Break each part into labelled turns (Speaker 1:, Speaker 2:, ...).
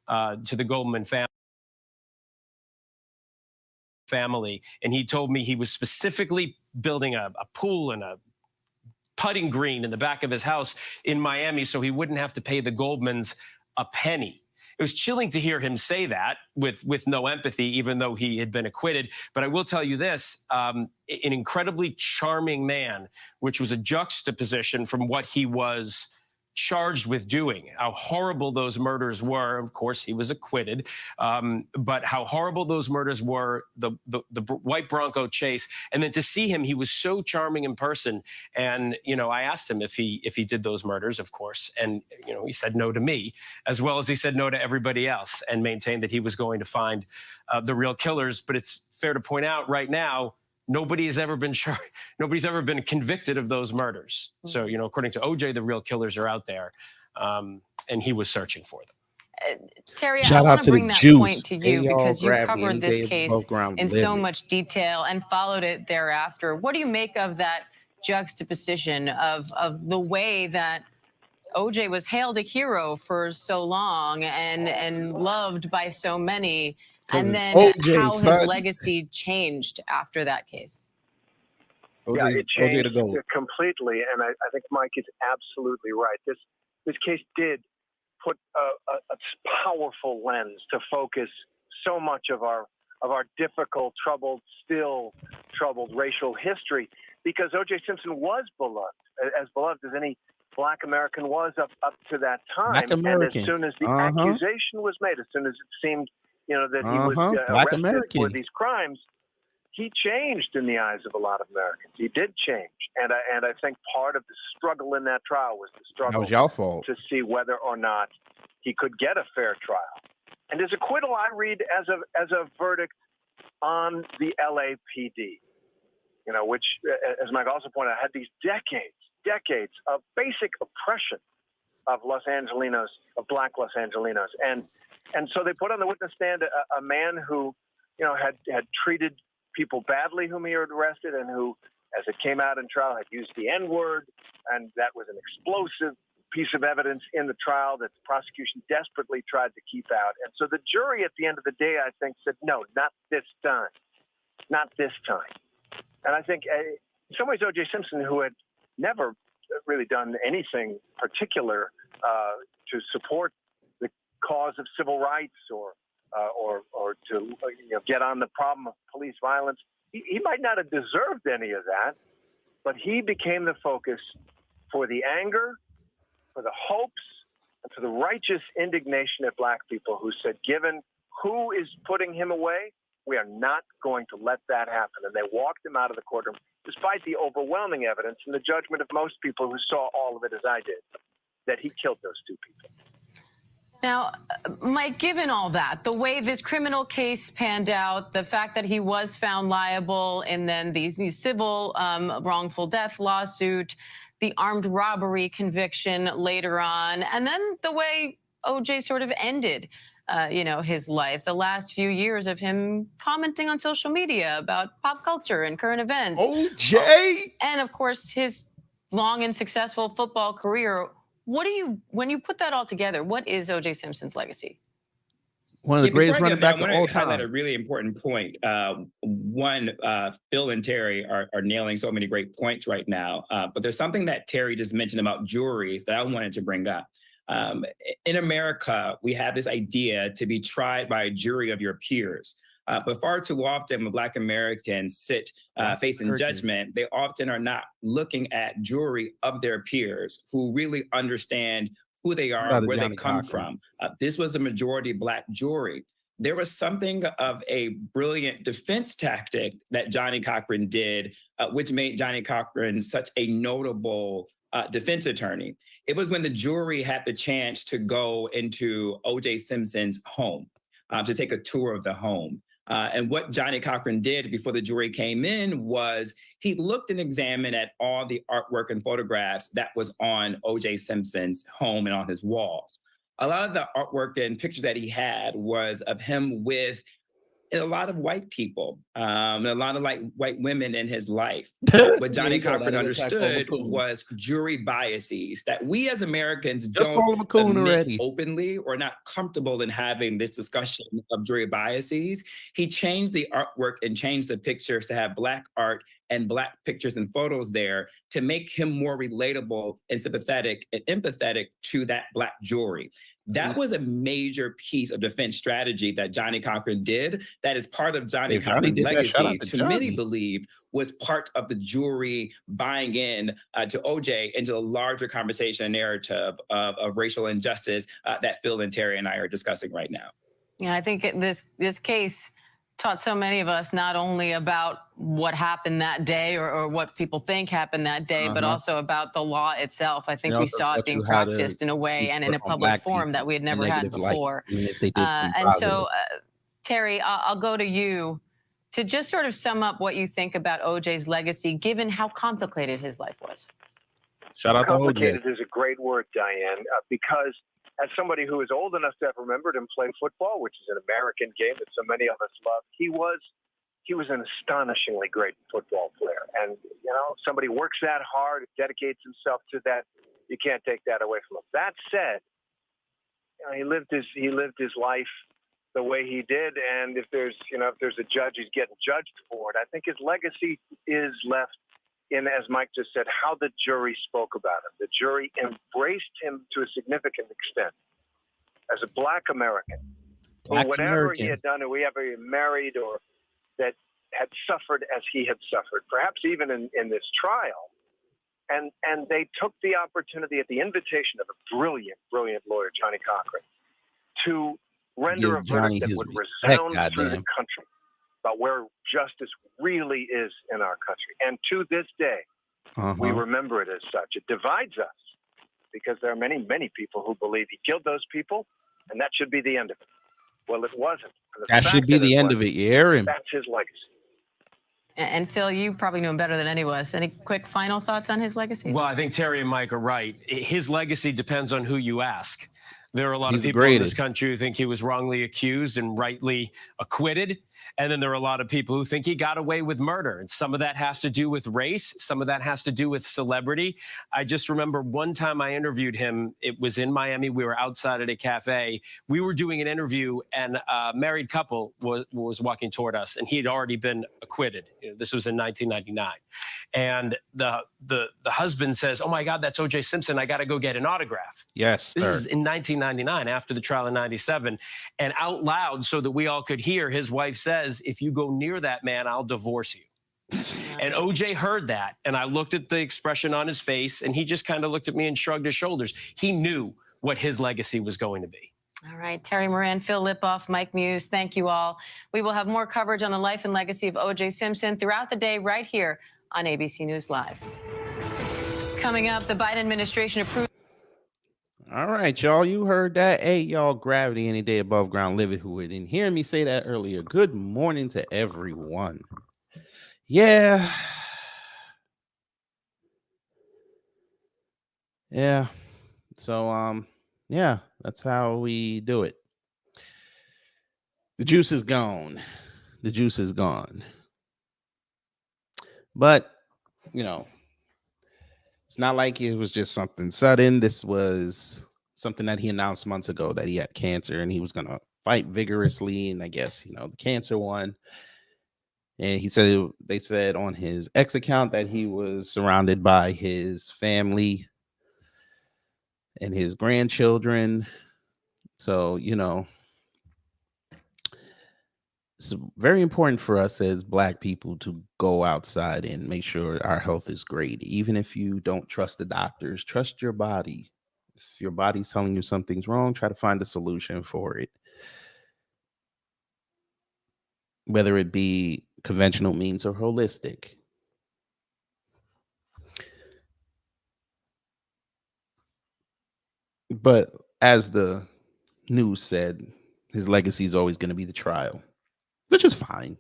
Speaker 1: to the Goldman family, and he told me he was specifically building a pool and a putting green in the back of his house in Miami so he wouldn't have to pay the Goldmans a penny. It was chilling to hear him say that with no empathy, even though he had been acquitted. But I will tell you this, an incredibly charming man, which was a juxtaposition from what he was charged with doing, how horrible those murders were. Of course, he was acquitted, but how horrible those murders were, the white Bronco chase. And then to see him, he was so charming in person. And, you know, I asked him if he did those murders, of course. And, you know, he said no to me, as well as he said no to everybody else, and maintained that he was going to find the real killers. But it's fair to point out right now, nobody has ever been charged. Nobody's ever been convicted of those murders. So, you know, according to OJ, the real killers are out there, and he was searching for them.
Speaker 2: Terry, I want to bring that point to you because you covered this case in so much detail and followed it thereafter. What do you make of that juxtaposition of the way that OJ was hailed a hero for so long and loved by so many, and then how his legacy changed after that case?
Speaker 3: Yeah, it changed completely, and I think Mike is absolutely right. This case did put a powerful lens to focus so much of our difficult, still troubled racial history, because OJ Simpson was beloved as any Black American was up to that time. And as soon as the accusation was made, as soon as it seemed, you know, that he was arrested for these crimes, he changed in the eyes of a lot of Americans. He did change, and I think part of the struggle in that trial was the struggle
Speaker 4: that was y'all fault
Speaker 3: to see whether or not he could get a fair trial. And his acquittal, I read as a verdict on the LAPD, you know, which, as Mike also pointed out, had these decades of basic oppression of Black Los Angelinos, and so they put on the witness stand a man who, you know, had treated people badly whom he had arrested, and who, as it came out in trial, had used the N-word, and that was an explosive piece of evidence in the trial that the prosecution desperately tried to keep out. And so the jury at the end of the day, I think, said, no, not this time. Not this time. And I think in some ways, OJ Simpson, who had never really done anything particular to support the cause of civil rights or to get on the problem of police violence, he might not have deserved any of that, but he became the focus for the anger, for the hopes, and for the righteous indignation of Black people who said, given who is putting him away, we are not going to let that happen. And they walked him out of the courtroom, despite the overwhelming evidence and the judgment of most people who saw all of it as I did, that he killed those two people.
Speaker 2: Now, Mike, given all that, the way this criminal case panned out, the fact that he was found liable, and then the civil wrongful death lawsuit, the armed robbery conviction later on, and then the way OJ sort of ended his life, the last few years of him commenting on social media about pop culture and current events.
Speaker 4: OJ!
Speaker 2: And of course, his long and successful football career. When you put that all together, what is OJ Simpson's legacy?
Speaker 4: One of the greatest running backs of all
Speaker 5: time. I want to highlight a
Speaker 4: time.
Speaker 5: really important point. Phil and Terry are nailing so many great points right now. But there's something that Terry just mentioned about juries that I wanted to bring up. In America, we have this idea to be tried by a jury of your peers. But far too often when Black Americans sit facing judgment, they often are not looking at jury of their peers who really understand who they are, where they come from. This was a majority Black jury. There was something of a brilliant defense tactic that Johnnie Cochran did, which made Johnnie Cochran such a notable defense attorney. It was when the jury had the chance to go into OJ Simpson's home, to take a tour of the home. And what Johnnie Cochran did before the jury came in was he looked and examined at all the artwork and photographs that was on OJ Simpson's home and on his walls. A lot of the artwork and pictures that he had was of him with a lot of white people, and a lot of like white women in his life. What Johnny
Speaker 4: you call that
Speaker 5: Cochran
Speaker 4: an attack on
Speaker 5: understood
Speaker 4: McCoon.
Speaker 5: was jury biases that we as Americans
Speaker 4: Just
Speaker 5: don't
Speaker 4: call him a coon
Speaker 5: admit
Speaker 4: already.
Speaker 5: openly or not comfortable in having this discussion of jury biases. He changed the artwork and changed the pictures to have Black art and Black pictures and photos there to make him more relatable and sympathetic and empathetic to that Black jury. That was a major piece of defense strategy that Johnny Cochran did. That is part of Johnny
Speaker 4: If Johnny
Speaker 5: Cochran's
Speaker 4: did that, shout
Speaker 5: legacy.
Speaker 4: out to
Speaker 5: To many
Speaker 4: Johnny.
Speaker 5: believe was part of the jury buying in to OJ into the larger conversation and narrative of racial injustice that Phil and Terry and I are discussing right now.
Speaker 2: Yeah, I think this case taught so many of us not only about what happened that day or what people think happened that day, but also about the law itself. I think we saw it being practiced in a way and in a public forum that we had never had before.
Speaker 4: Even if they did
Speaker 2: and so, Terry, I'll go to you to just sort of sum up what you think about OJ's legacy, given how complicated his life was.
Speaker 4: Shout out to OJ.
Speaker 3: Complicated is a great word, Diane, because as somebody who is old enough to have remembered him play football, which is an American game that so many of us love, he was an astonishingly great football player. And, you know, somebody works that hard, dedicates himself to that. You can't take that away from him. That said, you know, he lived his life the way he did. And if there's a judge he's getting judged for it, I think his legacy is left in, as Mike just said, how the jury spoke about him. The jury embraced him to a significant extent as a Black American. Whatever he had done, or whoever he married, or that had suffered as he had suffered, perhaps even in this trial. And they took the opportunity at the invitation of a brilliant lawyer, Johnny Cochran, to render a verdict that would resound through the country about where justice really is in our country. And to this day, we remember it as such. It divides us because there are many, many people who believe he killed those people, and that should be the end of it. Well, it wasn't.
Speaker 4: That should be the end of it, Aaron.
Speaker 3: That's his legacy.
Speaker 2: And Phil, you probably knew him better than any of us. Any quick final thoughts on his legacy?
Speaker 1: Well, I think Terry and Mike are right. His legacy depends on who you ask. There are a lot of people in this country who think he was wrongly accused and rightly acquitted. And then there are a lot of people who think he got away with murder. And some of that has to do with race. Some of that has to do with celebrity. I just remember one time I interviewed him. It was in Miami. We were outside at a cafe. We were doing an interview, and a married couple was walking toward us, and he had already been acquitted. This was in 1999. And the husband says, "Oh my God, that's OJ Simpson. I got to go get an autograph."
Speaker 4: Yes,
Speaker 1: this is in 1999, after the trial in 97. And out loud, so that we all could hear, his wife says, "If you go near that man, I'll divorce you." And OJ heard that, and I looked at the expression on his face, and he just kind of looked at me and shrugged his shoulders. He knew what his legacy was going to be.
Speaker 2: All right, Terry Moran, Phil Lipoff, Mike Muse, thank you all. We will have more coverage on the life and legacy of OJ Simpson throughout the day right here on ABC News Live. Coming up, the Biden administration approved.
Speaker 4: All right, y'all. You heard that. Hey, y'all, gravity any day above ground living. Who didn't hear me say that earlier? Good morning to everyone. Yeah. So, yeah, that's how we do it. The juice is gone. The juice is gone. But, you know, it's not like it was just something sudden. This was something that he announced months ago, that he had cancer and he was going to fight vigorously. And I guess, you know, the cancer won. And they said on his X account that he was surrounded by his family and his grandchildren. So, you know, it's very important for us as Black people to go outside and make sure our health is great. Even if you don't trust the doctors, trust your body. If your body's telling you something's wrong, try to find a solution for it. Whether it be conventional means or holistic. But as the news said, his legacy is always going to be the trial, which is fine.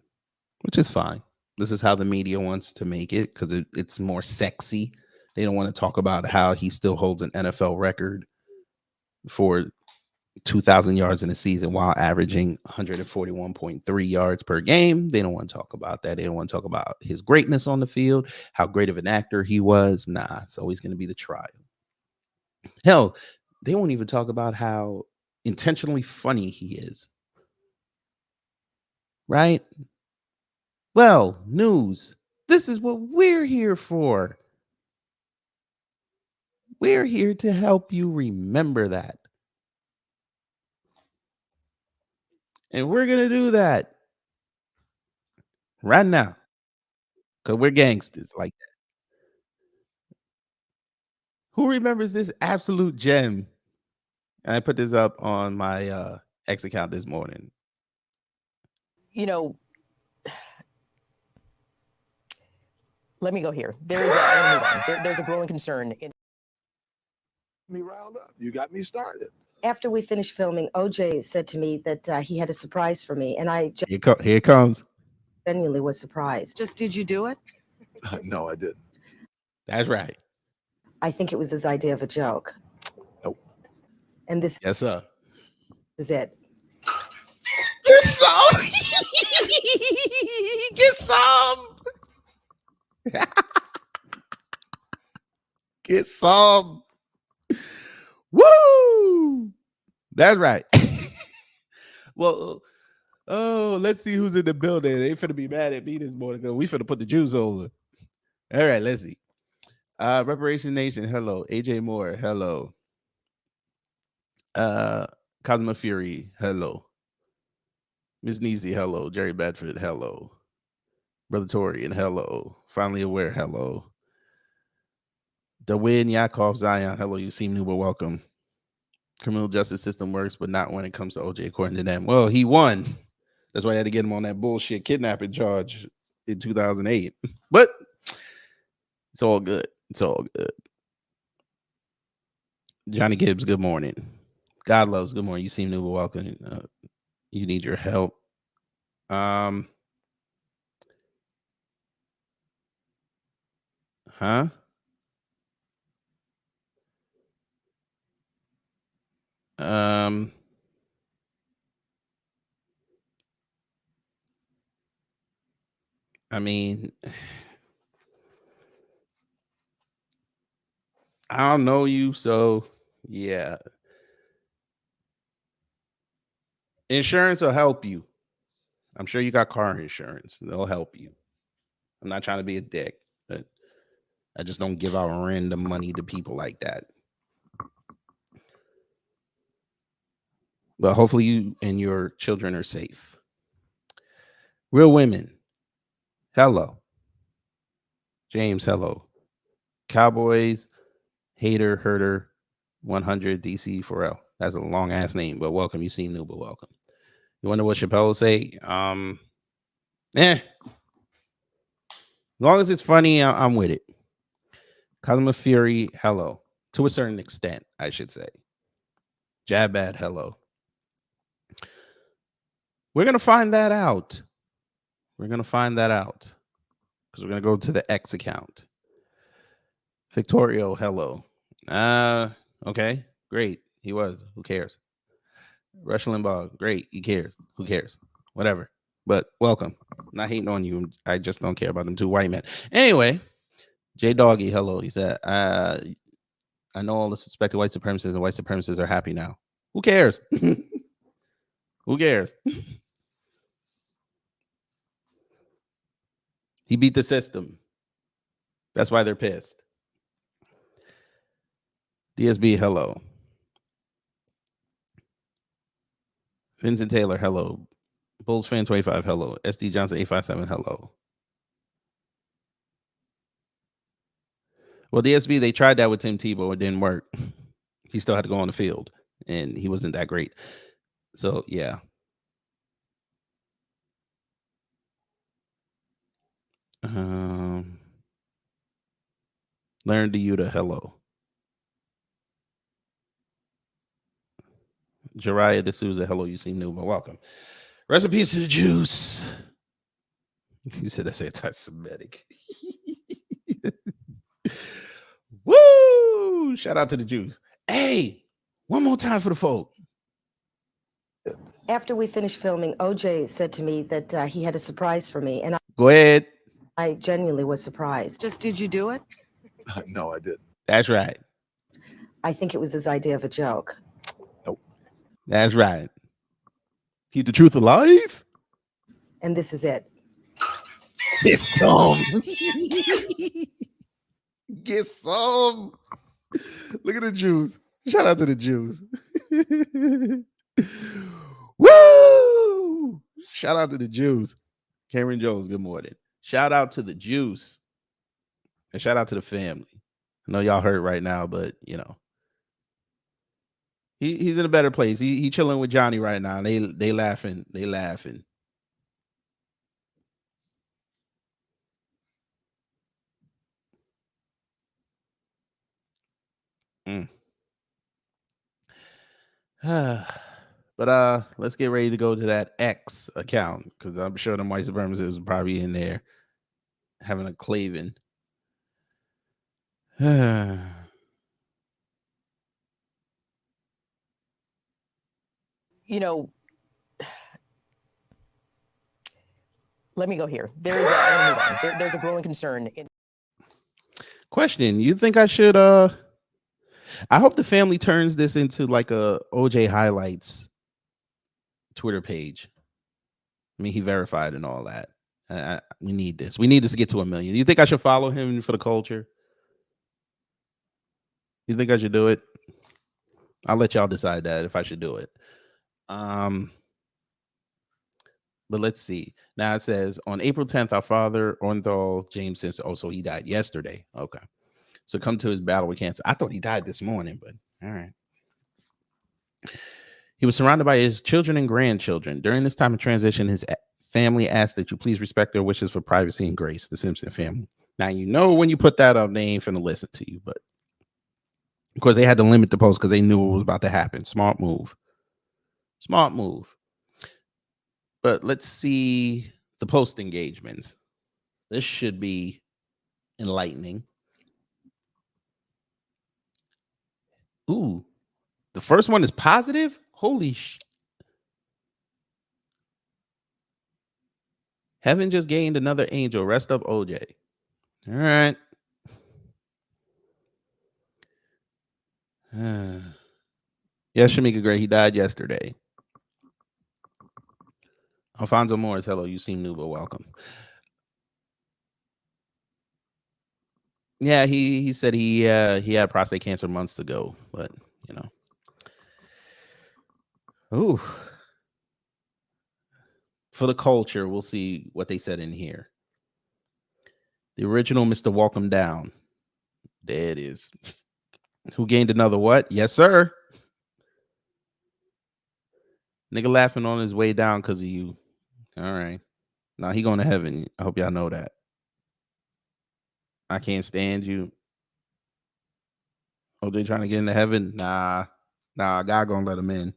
Speaker 4: This is how the media wants to make it, because it's more sexy. They don't want to talk about how he still holds an NFL record for 2,000 yards in a season while averaging 141.3 yards per game. They don't want to talk about that. They don't want to talk about his greatness on the field, how great of an actor he was. Nah, it's always going to be the trial. Hell, they won't even talk about how intentionally funny he is. Right? Well, news. This is what we're here for. We're here to help you remember that. And we're going to do that right now because we're gangsters like that. Who remembers this absolute gem? And I put this up on my X account this morning.
Speaker 6: You know, let me go here. There's a growing concern.
Speaker 7: Me riled up. You got me started.
Speaker 8: After we finished filming, OJ said to me that he had a surprise for me, and I
Speaker 4: Here it comes.
Speaker 8: genuinely was surprised. Just did you do it?
Speaker 7: No, I didn't.
Speaker 4: That's right.
Speaker 8: I think it was his idea of a joke.
Speaker 7: Nope.
Speaker 8: And this
Speaker 4: Yes, sir.
Speaker 8: is it.
Speaker 4: Get some. Get some. Get some. Woo! That's right. Well, oh, let's see who's in the building. They finna be mad at me this morning because we finna put the juice over. All right, let's see. Reparation Nation, hello. AJ Moore, hello. Cosmo Fury, hello. Miss Neezy, hello. Jerry Bedford, hello. Brother Torian, hello. Finally Aware, hello. Dawin Yakov Zion, hello. You seem new, but welcome. Criminal justice system works, but not when it comes to OJ, according to them. Well, he won. That's why I had to get him on that bullshit kidnapping charge in 2008. But it's all good. It's all good. Johnny Gibbs, good morning. God loves, good morning. You seem new, but welcome. You need your help. Huh? I mean, I don't know you, so yeah. Insurance will help you. I'm sure you got car insurance. They'll help you. I'm not trying to be a dick, but I just don't give out random money to people like that. But hopefully you and your children are safe. Real women, hello. James, hello. Cowboys, Hater, Herder, 100, DC, Pharrell. That's a long ass name, but welcome. You seem new, but welcome. You wonder what Chappelle will say? As long as it's funny, I'm with it. Cosmo Fury, hello. To a certain extent, I should say. Jab Bad, hello. We're going to find that out. We're going to find that out. Because we're going to go to the X account. Victorio, hello. Okay, great. He was. Who cares? Rush Limbaugh, great. He cares. Who cares? Whatever. But welcome. I'm not hating on you. I just don't care about them two white men. Anyway, J Doggy, hello. He said, I know all the suspected white supremacists and white supremacists are happy now. Who cares? Who cares? He beat the system. That's why they're pissed. DSB, hello. Vincent Taylor, hello. Bulls fan 25, hello. SD Johnson 857, hello. Well, DSB, they tried that with Tim Tebow. It didn't work. He still had to go on the field, and he wasn't that great. So, yeah. Learn to Yuta, hello. Jariah D'Souza, hello. You seem new, but welcome. Recipes to the juice. He said that's anti-Semitic. Woo! Shout out to the Jews. Hey, one more time for the folk.
Speaker 8: After we finished filming, OJ said to me that he had a surprise for me, and
Speaker 4: Go ahead.
Speaker 8: I genuinely was surprised.
Speaker 9: Just did you do it?
Speaker 7: No, I didn't.
Speaker 4: That's right.
Speaker 8: I think it was his idea of a joke.
Speaker 4: That's right. Keep the truth alive.
Speaker 8: And this is it.
Speaker 4: Get some. Get some. Look at the Jews. Shout out to the Jews. Woo! Shout out to the Jews. Cameron Jones, good morning. Shout out to the Jews. And shout out to the family. I know y'all hurt right now, but you know. He's in a better place. He chilling with Johnny right now. They laughing. They laughing. But let's get ready to go to that X account because I'm sure the white supremacists are probably in there having a claving.
Speaker 6: You know, let me go here. There's I'm gonna move on. There's a growing concern.
Speaker 4: Question: you think I should? I hope the family turns this into like a OJ highlights Twitter page. I mean, he verified and all that. We need this. We need this to get to 1 million. You think I should follow him for the culture? You think I should do it? I'll let y'all decide that if I should do it. But let's see. Now it says on April 10th, our father, Orenthal James Simpson. Oh, so he died yesterday. Okay. Succumbed to his battle with cancer. I thought he died this morning, but all right. He was surrounded by his children and grandchildren. During this time of transition, his family asked that you please respect their wishes for privacy and grace, the Simpson family. Now, you know, when you put that up, they ain't finna listen to you, but of course they had to limit the post because they knew what was about to happen. Smart move. Smart move. But let's see the post engagements. This should be enlightening. Ooh, the first one is positive. Holy sh! Heaven just gained another angel. Rest up, OJ. All right. Yes, Shamika Gray. He died yesterday. Alfonso Morris. Hello, you seem new, but welcome. Yeah, he said he had prostate cancer months ago, but you know. Ooh. For the culture, we'll see what they said in here. The original Mr. Welcome Down. There it is. Who gained another what? Yes, sir. Nigga laughing on his way down because of you. All right. Now he going to heaven. I hope y'all know that. I can't stand you. Oh, they trying to get into heaven? Nah, God gonna let him in.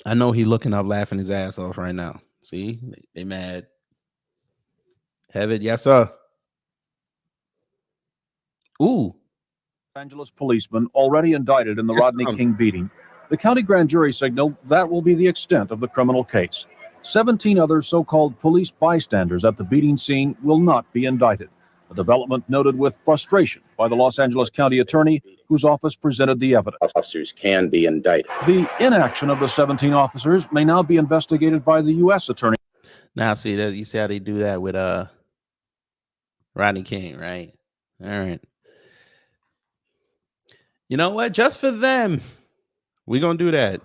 Speaker 4: I know he looking up, laughing his ass off right now. See, they mad. Heaven, yes, sir. Ooh.
Speaker 10: Los Angeles policeman already indicted in the Rodney King beating. The county grand jury signaled that will be the extent of the criminal case. 17 other so-called police bystanders at the beating scene will not be indicted. A development noted with frustration by the Los Angeles County attorney whose office presented the evidence.
Speaker 11: Officers can be indicted.
Speaker 10: The inaction of the 17 officers may now be investigated by the U.S. attorney.
Speaker 4: Now, see that you see how they do that with Rodney King, right? All right. You know what? Just for them, we're gonna do that.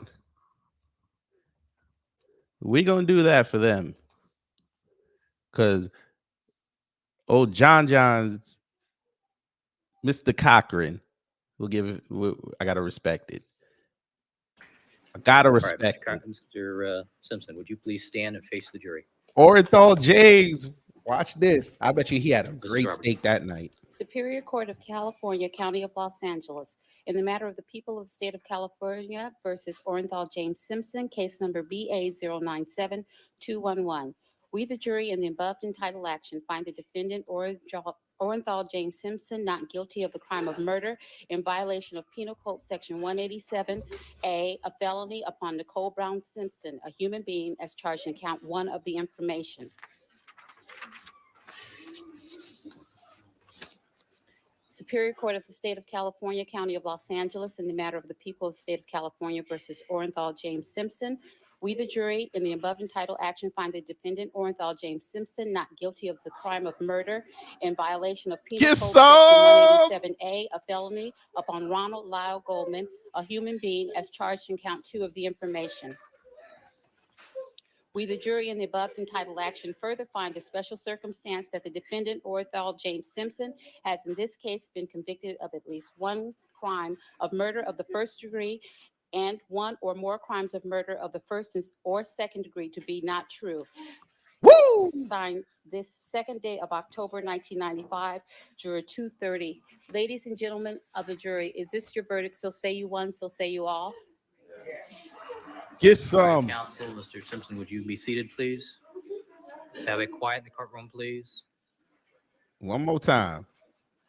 Speaker 4: We're gonna do that for them. Because old John's Mr. Cochran will give it. I gotta respect it. I gotta respect it.
Speaker 12: Mr. Simpson, would you please stand and face the jury?
Speaker 4: Orenthal James, watch this. I bet you he had a great steak that night.
Speaker 13: Superior Court of California, County of Los Angeles, in the matter of the people of the state of California versus Orenthal James Simpson, case number BA097211. We, the jury, in the above entitled action, find the defendant Orenthal Orenthal James Simpson not guilty of the crime of murder in violation of Penal Code Section 187A, a felony upon Nicole Brown Simpson, a human being, as charged in count 1 of the information. Superior Court of the State of California, County of Los Angeles, in the matter of the people of the State of California versus Orenthal James Simpson. We, the jury, in the above entitled action, find the defendant, Orenthal James Simpson, not guilty of the crime of murder in violation of Penal Code Section 187A, a felony upon Ronald Lyle Goldman, a human being, as charged in count 2 of the information. We, the jury, in the above entitled action, further find the special circumstance that the defendant, Orenthal James Simpson, has in this case been convicted of at least one crime of murder of the first degree and one or more crimes of murder of the first or second degree to be not true.
Speaker 4: Woo!
Speaker 13: Signed this second day of October 1995, Juror 230. Ladies and gentlemen of the jury, is this your verdict? So say you one, so say you all.
Speaker 4: Get
Speaker 12: All
Speaker 4: some.
Speaker 12: right, counsel, Mr. Simpson, would you be seated, please? Let's have it quiet in the courtroom, please.
Speaker 4: One more time.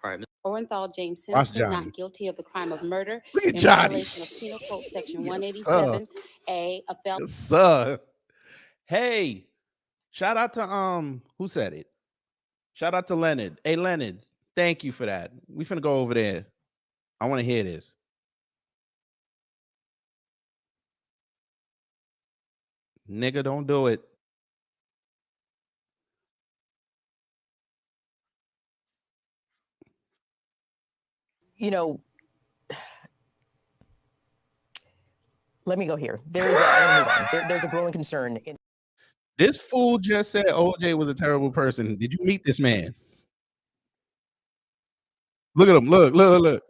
Speaker 12: All right,
Speaker 13: Orenthal James
Speaker 4: Watch
Speaker 13: Simpson,
Speaker 4: Johnny.
Speaker 13: not guilty of the crime of murder
Speaker 4: Look at
Speaker 13: in
Speaker 4: Johnny.
Speaker 13: violation of Penal Code Section
Speaker 4: Yes,
Speaker 13: 187A, a felony.
Speaker 4: Yes, sir. Hey, shout out to who said it? Shout out to Leonard. Hey, Leonard, thank you for that. We finna go over there. I want to hear this. Nigga, don't do it.
Speaker 6: You know, let me go here. There's a growing concern in.
Speaker 4: This fool just said OJ was a terrible person. Did you meet this man? Look at him. Look.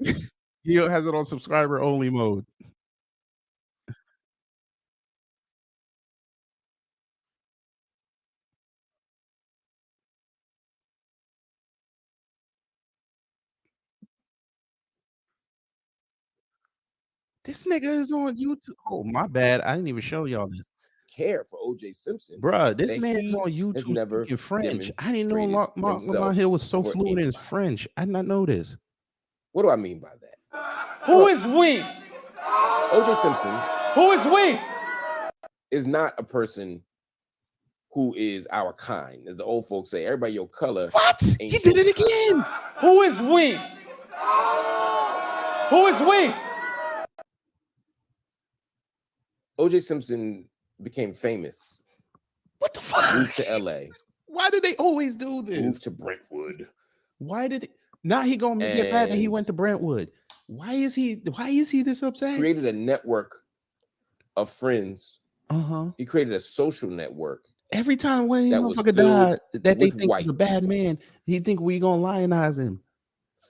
Speaker 4: He has it on subscriber only mode. This nigga is on YouTube. Oh, my bad. I didn't even show y'all this.
Speaker 9: Care for OJ Simpson.
Speaker 4: Bruh, this
Speaker 9: that
Speaker 4: man is
Speaker 9: he
Speaker 4: on
Speaker 9: has
Speaker 4: YouTube
Speaker 9: never
Speaker 4: speaking French. I didn't know
Speaker 9: demonstrated
Speaker 4: Lamar Hill was so
Speaker 9: for
Speaker 4: fluent in his
Speaker 9: anybody.
Speaker 4: French. I did not know this.
Speaker 9: What do I mean by that?
Speaker 14: Who is we?
Speaker 9: OJ Simpson
Speaker 14: Who is we?
Speaker 9: is not a person who is our kind. As the old folks say, everybody your color.
Speaker 4: What? He did it again.
Speaker 14: Who is we? Who is we?
Speaker 9: OJ Simpson became famous.
Speaker 4: What the fuck?
Speaker 9: Moved to LA.
Speaker 4: Why did they always do this?
Speaker 9: Moved to Brentwood.
Speaker 4: Why did it? Now he gonna get mad that he went to Brentwood. Why is he this upset?
Speaker 9: Created a network of friends. He created a social network.
Speaker 4: Every time when
Speaker 9: that
Speaker 4: motherfucker died, that they think he's a bad man, he think we gonna lionize him.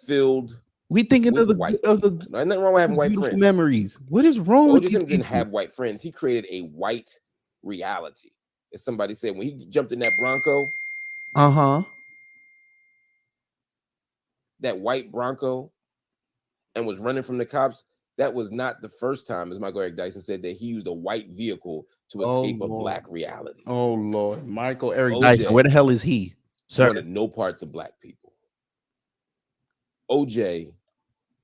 Speaker 9: Filled.
Speaker 4: We thinking of the
Speaker 9: nothing wrong with having white
Speaker 4: beautiful
Speaker 9: friends.
Speaker 4: memories. What is wrong with
Speaker 9: OJ
Speaker 4: these
Speaker 9: Simpson didn't
Speaker 4: people?
Speaker 9: have white friends. He created a white reality. As somebody said, when he jumped in that Bronco, that white Bronco, and was running from the cops, that was not the first time, as Michael Eric Dyson said, that he used a white vehicle to escape a black reality.
Speaker 4: Oh Lord, Michael Eric
Speaker 9: OJ
Speaker 4: Dyson, where the hell is he, sir?
Speaker 9: Wanted no parts of black people. OJ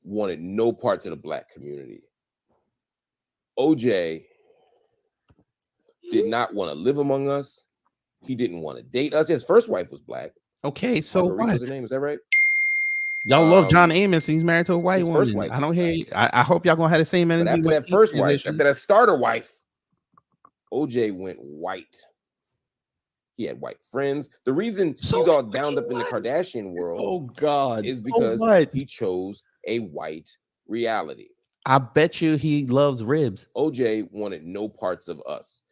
Speaker 9: wanted no parts of the black community. OJ did not want to live among us. He didn't want to date us. His first wife was black.
Speaker 4: Okay, so
Speaker 9: Marguerite
Speaker 4: what?
Speaker 9: was her name, is that right?
Speaker 4: Y'all love John Amos, and he's married to a white
Speaker 9: his first
Speaker 4: woman.
Speaker 9: wife
Speaker 4: I don't
Speaker 9: was
Speaker 4: hear. I hope y'all gonna have the same energy.
Speaker 9: But after
Speaker 4: when
Speaker 9: that
Speaker 4: he
Speaker 9: first wife,
Speaker 4: transitions.
Speaker 9: after that starter wife, OJ went white. He had white friends. The reason he's all bound up in the Kardashian world,
Speaker 4: oh God,
Speaker 9: is because he chose a white reality.
Speaker 4: I bet you he loves ribs.
Speaker 9: OJ wanted no parts of us.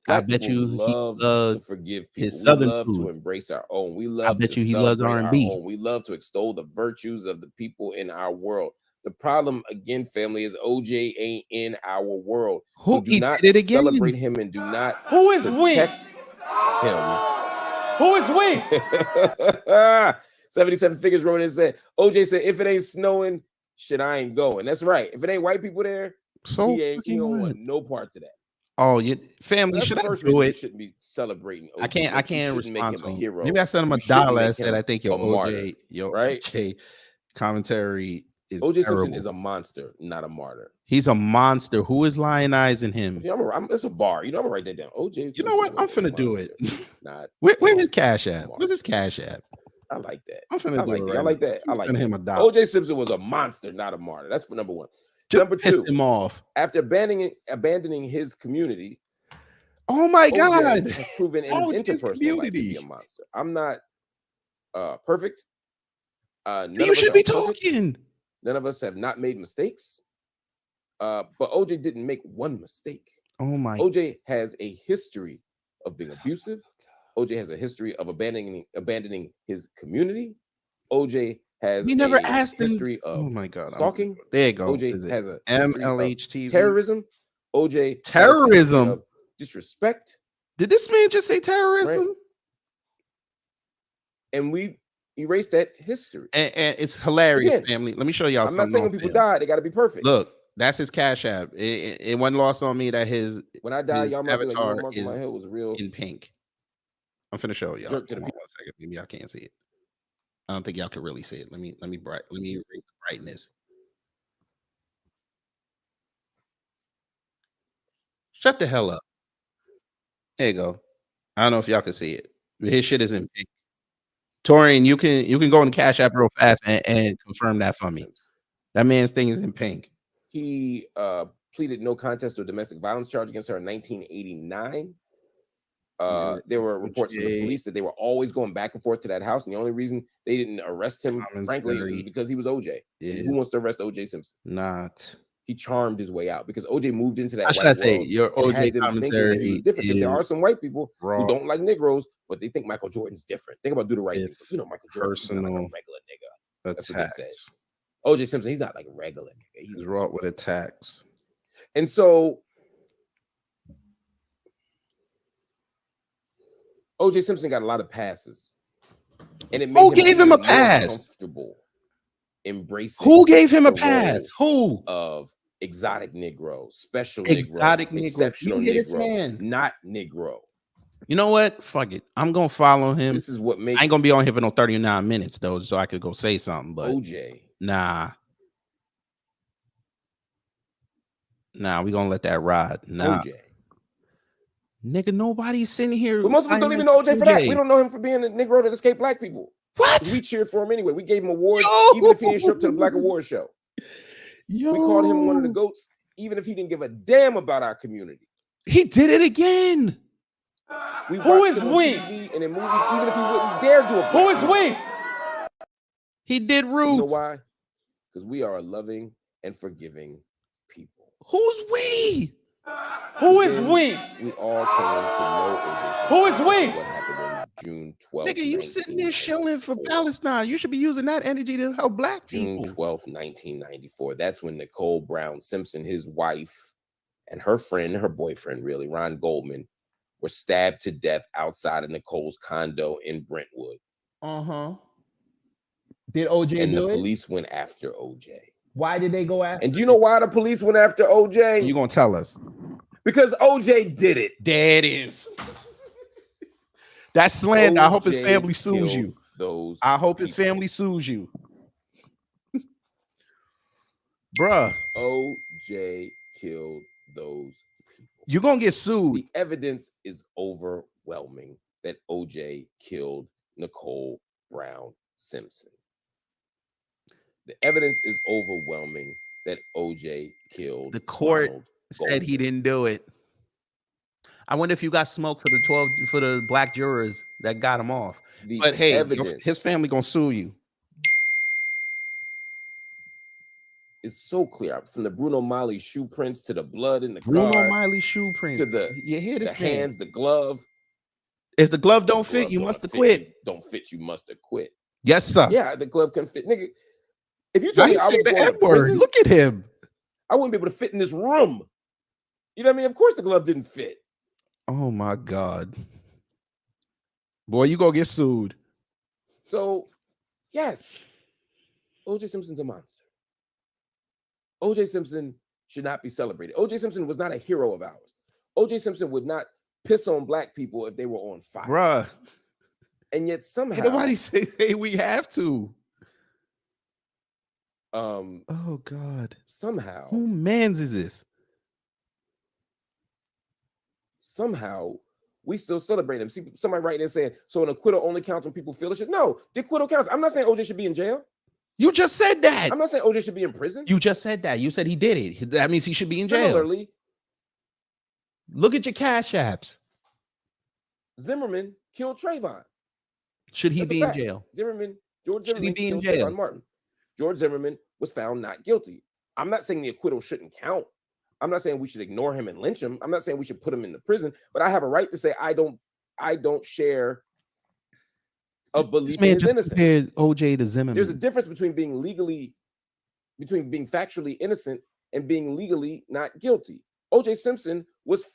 Speaker 4: I
Speaker 9: Black
Speaker 4: bet
Speaker 9: people
Speaker 4: you he
Speaker 9: love
Speaker 4: loves
Speaker 9: to forgive people.
Speaker 4: his
Speaker 9: We
Speaker 4: southern
Speaker 9: love
Speaker 4: food.
Speaker 9: to embrace our own. We love
Speaker 4: bet
Speaker 9: to
Speaker 4: you he loves
Speaker 9: celebrate our
Speaker 4: R&B.
Speaker 9: own. We love to extol the virtues of the people in our world. The problem, again, family, is OJ ain't in our world.
Speaker 4: Who
Speaker 9: So do
Speaker 4: he
Speaker 9: not
Speaker 4: did it again?
Speaker 9: celebrate him and do not
Speaker 14: Who is we?
Speaker 9: protect him.
Speaker 14: Who is we?
Speaker 9: 77 figures wrote in and said, OJ said, if it ain't snowing, shit, I ain't going. That's right. If it ain't white people there,
Speaker 4: So
Speaker 9: he don't
Speaker 4: fucking
Speaker 9: want
Speaker 4: what?
Speaker 9: no parts of that.
Speaker 4: Oh, you family,
Speaker 9: That's
Speaker 4: should
Speaker 9: the
Speaker 4: I
Speaker 9: first
Speaker 4: do
Speaker 9: reason you
Speaker 4: it?
Speaker 9: shouldn't be celebrating OJ.
Speaker 4: I can't
Speaker 9: Next, you shouldn't
Speaker 4: respond
Speaker 9: make him
Speaker 4: to
Speaker 9: a
Speaker 4: him.
Speaker 9: hero.
Speaker 4: Maybe I sent him a
Speaker 9: You shouldn't
Speaker 4: dollar and
Speaker 9: make
Speaker 4: said,
Speaker 9: him
Speaker 4: I think your
Speaker 9: a martyr, right?
Speaker 4: OJ commentary is
Speaker 9: OJ Simpson
Speaker 4: terrible.
Speaker 9: is a monster, not a martyr.
Speaker 4: He's a monster. Who is lionizing him?
Speaker 9: Yeah, it's a bar. You know, I'm gonna write that down. OJ.
Speaker 4: You know what? I'm
Speaker 9: Simpson
Speaker 4: finna
Speaker 9: was a
Speaker 4: do it.
Speaker 9: monster, Not
Speaker 4: Where's his cash app? Where's his cash app?
Speaker 9: I like that.
Speaker 4: I'm finna
Speaker 9: I
Speaker 4: do
Speaker 9: like
Speaker 4: it
Speaker 9: that.
Speaker 4: right
Speaker 9: I like
Speaker 4: now.
Speaker 9: that. I like
Speaker 4: Send
Speaker 9: that.
Speaker 4: him a dollar.
Speaker 9: OJ Simpson was a monster, not a martyr. That's for number one.
Speaker 4: Just
Speaker 9: Number
Speaker 4: piss
Speaker 9: two,
Speaker 4: him off.
Speaker 9: after abandoning his community,
Speaker 4: Oh my
Speaker 9: OJ
Speaker 4: God.
Speaker 9: has proven in
Speaker 4: Oh,
Speaker 9: his
Speaker 4: it's his
Speaker 9: interpersonal life to be
Speaker 4: community.
Speaker 9: a monster. I'm not perfect. None
Speaker 4: You
Speaker 9: of us
Speaker 4: should
Speaker 9: are
Speaker 4: be
Speaker 9: perfect.
Speaker 4: talking.
Speaker 9: None of us have not made mistakes. But OJ didn't make one mistake.
Speaker 4: Oh my.
Speaker 9: OJ has a history of being abusive. OJ has a history of abandoning his community. OJ has
Speaker 4: We never
Speaker 9: a
Speaker 4: asked him.
Speaker 9: history
Speaker 4: Oh
Speaker 9: of
Speaker 4: my God.
Speaker 9: stalking.
Speaker 4: There you go.
Speaker 9: OJ
Speaker 4: Is it
Speaker 9: has a history of
Speaker 4: MLHTV?
Speaker 9: terrorism. OJ has a history
Speaker 4: Terrorism.
Speaker 9: of disrespect.
Speaker 4: Did this man just say terrorism?
Speaker 9: Right? And we erase that history.
Speaker 4: And it's hilarious,
Speaker 9: Again,
Speaker 4: family. Let me show y'all
Speaker 9: I'm not
Speaker 4: something.
Speaker 9: saying when people die, they got to be perfect.
Speaker 4: Look, that's his cash app. It wasn't lost on me that his
Speaker 9: When I die,
Speaker 4: his
Speaker 9: y'all might be like, you know,
Speaker 4: avatar
Speaker 9: Marco, my
Speaker 4: is
Speaker 9: head was real.
Speaker 4: in pink. I'm finna show y'all.
Speaker 9: Jerk to
Speaker 4: Hold
Speaker 9: the
Speaker 4: on 1 second. Maybe y'all can't see it. I don't think y'all can really see it. Let me raise the brightness. Shut the hell up. There you go. I don't know if y'all can see it. His shit is in pink. Torian, you can go on the Cash App real fast and confirm that for me. That man's thing is in pink.
Speaker 9: He pleaded no contest to a domestic violence charge against her in 1989. There were reports from the police that they were always going back and forth to that house, and the only reason they didn't arrest him, frankly, is because he was OJ. And who wants to arrest OJ Simpson?
Speaker 4: Not.
Speaker 9: He charmed his way out because OJ moved into that.
Speaker 4: How should
Speaker 9: white
Speaker 4: I say?
Speaker 9: world
Speaker 4: Your
Speaker 9: and had
Speaker 4: OJ
Speaker 9: them thinking that he was
Speaker 4: commentary
Speaker 9: different, because there are
Speaker 4: is
Speaker 9: some white people
Speaker 4: raw
Speaker 9: who don't like Negroes, but they think Michael Jordan's different. Think about do the right thing. You know, Michael Jordan's not like a
Speaker 4: personal
Speaker 9: regular nigga. That's what they say.
Speaker 4: attacks.
Speaker 9: OJ Simpson, he's not like a regular nigga.
Speaker 4: He's wrought with attacks.
Speaker 9: And so OJ Simpson got a lot of passes. And it made
Speaker 4: Who gave him a
Speaker 9: more
Speaker 4: pass?
Speaker 9: comfortable embracing
Speaker 4: Who gave him a
Speaker 9: the
Speaker 4: pass?
Speaker 9: role
Speaker 4: Who?
Speaker 9: of exotic Negro, special
Speaker 4: Exotic
Speaker 9: Negro,
Speaker 4: Negro.
Speaker 9: exceptional
Speaker 4: You hear this
Speaker 9: Negro,
Speaker 4: man?
Speaker 9: not Negro.
Speaker 4: You know what? Fuck it. I'm gonna follow him.
Speaker 9: This is what makes
Speaker 4: I ain't gonna be on here for no 39 minutes though, so I could go say something. But
Speaker 9: OJ.
Speaker 4: Nah, we gonna let that ride. Nah,
Speaker 9: OJ.
Speaker 4: nigga, nobody's sitting here.
Speaker 9: But most of us don't even know OJ for that. We don't know him for being a Negro that escaped black people.
Speaker 4: What?
Speaker 9: We cheered for him anyway. We gave him awards, even if he didn't show up to the Black Award show. We called him one of the GOATs, even if he didn't give a damn about our community.
Speaker 4: He did it again.
Speaker 9: We
Speaker 14: Who
Speaker 9: watched
Speaker 14: is
Speaker 9: him on
Speaker 14: we?
Speaker 9: TV and in movies, even if he wouldn't dare do a
Speaker 14: Who is
Speaker 9: black
Speaker 14: we?
Speaker 4: He did
Speaker 9: You know
Speaker 4: Roots.
Speaker 9: why? Because we are a loving and forgiving people.
Speaker 4: Who's we?
Speaker 14: Who is
Speaker 9: Then
Speaker 14: we?
Speaker 9: We all came to know OJ Simpson.
Speaker 14: Who is we?
Speaker 9: What happened on June 12th?
Speaker 4: Nigga, you sitting there shilling for Palestine. You should be using that energy to help black people.
Speaker 9: June 12th, 1994. That's when Nicole Brown Simpson, his wife, and her friend, her boyfriend, really, Ron Goldman, were stabbed to death outside of Nicole's condo in Brentwood.
Speaker 4: Did OJ
Speaker 9: And the
Speaker 4: do it?
Speaker 9: police went after OJ.
Speaker 4: Why did they go after?
Speaker 9: And do you know why the police went after OJ?
Speaker 4: You gonna tell us?
Speaker 9: Because OJ did it.
Speaker 4: There it is. That's slander. I hope his
Speaker 9: OJ
Speaker 4: family sues
Speaker 9: killed
Speaker 4: you.
Speaker 9: Those
Speaker 4: I hope his family sues you. Bruh,
Speaker 9: OJ killed those people.
Speaker 4: you're gonna get sued.
Speaker 9: The evidence is overwhelming that OJ killed Nicole Brown Simpson. The evidence is overwhelming that OJ killed.
Speaker 4: The court
Speaker 9: Ronald
Speaker 4: said
Speaker 9: Goldman.
Speaker 4: he didn't do it. I wonder if you got smoked for the black jurors that got him off.
Speaker 9: The
Speaker 4: But hey,
Speaker 9: evidence
Speaker 4: his family gonna sue you.
Speaker 9: is so clear. From the Bruno Mali shoe prints to the blood in the
Speaker 4: Bruno
Speaker 9: car,
Speaker 4: Miley shoe print.
Speaker 9: to the
Speaker 4: You hear this
Speaker 9: the
Speaker 4: man?
Speaker 9: hands, the glove.
Speaker 4: If the glove don't fit,
Speaker 9: Glove
Speaker 4: you
Speaker 9: don't
Speaker 4: must have
Speaker 9: fit,
Speaker 4: quit.
Speaker 9: you don't fit, you must have quit.
Speaker 4: Yes, sir.
Speaker 9: Yeah, the glove can fit. Nigga, if you
Speaker 4: Now
Speaker 9: told me
Speaker 4: he
Speaker 9: I was
Speaker 4: say the
Speaker 9: going to
Speaker 4: N-word.
Speaker 9: prison,
Speaker 4: Look at him.
Speaker 9: I wouldn't be able to fit in this room. You know what I mean? Of course the glove didn't fit.
Speaker 4: Oh my God. Boy, you gonna get sued.
Speaker 9: So, yes, OJ Simpson's a monster. OJ Simpson should not be celebrated. OJ Simpson was not a hero of ours. OJ Simpson would not piss on black people if they were on fire.
Speaker 4: Bruh.
Speaker 9: And yet somehow
Speaker 4: Ain't nobody say hey, we have to.
Speaker 9: oh
Speaker 4: God.
Speaker 9: Somehow.
Speaker 4: Who mans is this?
Speaker 9: Somehow we still celebrate them. See somebody writing and saying, so an acquittal only counts when people feel it should. No, the acquittal counts. I'm not saying OJ should be in jail.
Speaker 4: You just said that.
Speaker 9: I'm not saying OJ should be in prison.
Speaker 4: You just said that. You said he did it. That means he should be in jail.
Speaker 9: Similarly,
Speaker 4: look at your cash apps.
Speaker 9: Zimmerman killed Trayvon.
Speaker 4: Should he
Speaker 9: That's a
Speaker 4: be in
Speaker 9: fact.
Speaker 4: jail?
Speaker 9: George
Speaker 4: Should he
Speaker 9: Zimmerman
Speaker 4: be in
Speaker 9: killed
Speaker 4: jail?
Speaker 9: Trayvon Martin. George Zimmerman was found not guilty. I'm not saying the acquittal shouldn't count. I'm not saying we should ignore him and lynch him. I'm not saying we should put him in the prison, but I have a right to say I don't share a belief
Speaker 4: This man
Speaker 9: in his
Speaker 4: just
Speaker 9: innocence.
Speaker 4: compared OJ to Zimmerman.
Speaker 9: There's a difference between being factually innocent and being legally not guilty. OJ Simpson was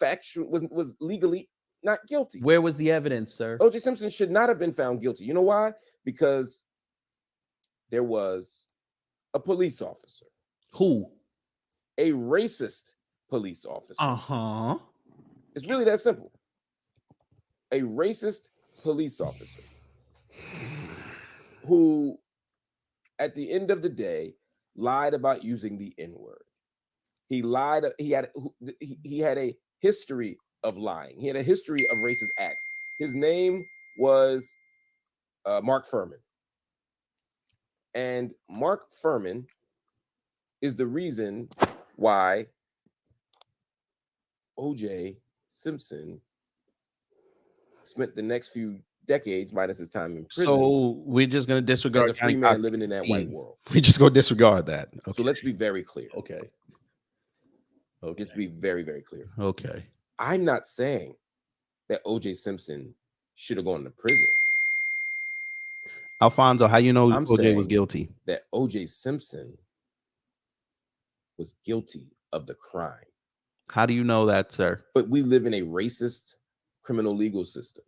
Speaker 9: legally not guilty.
Speaker 4: Where was the evidence, sir?
Speaker 9: OJ Simpson should not have been found guilty. You know why? Because there was a police officer.
Speaker 4: Who?
Speaker 9: A racist police officer.
Speaker 4: Uh-huh.
Speaker 9: It's really that simple. A racist police officer who, at the end of the day, lied about using the N-word. He lied. He had a history of lying. He had a history of racist acts. His name was Mark Furman. And Mark Furman is the reason why OJ Simpson spent the next few decades, minus his time in prison.
Speaker 4: So we're just gonna disregard
Speaker 9: as a free man living in that white world.
Speaker 4: We just go disregard that. Okay.
Speaker 9: So let's be very clear.
Speaker 4: Okay.
Speaker 9: Let's be very, very clear.
Speaker 4: Okay.
Speaker 9: I'm not saying that OJ Simpson should have gone to prison.
Speaker 4: Alfonso, how you know
Speaker 9: I'm
Speaker 4: OJ was
Speaker 9: saying
Speaker 4: guilty?
Speaker 9: That OJ Simpson was guilty of the crime.
Speaker 4: How do you know that, sir?
Speaker 9: But we live in a racist criminal legal system.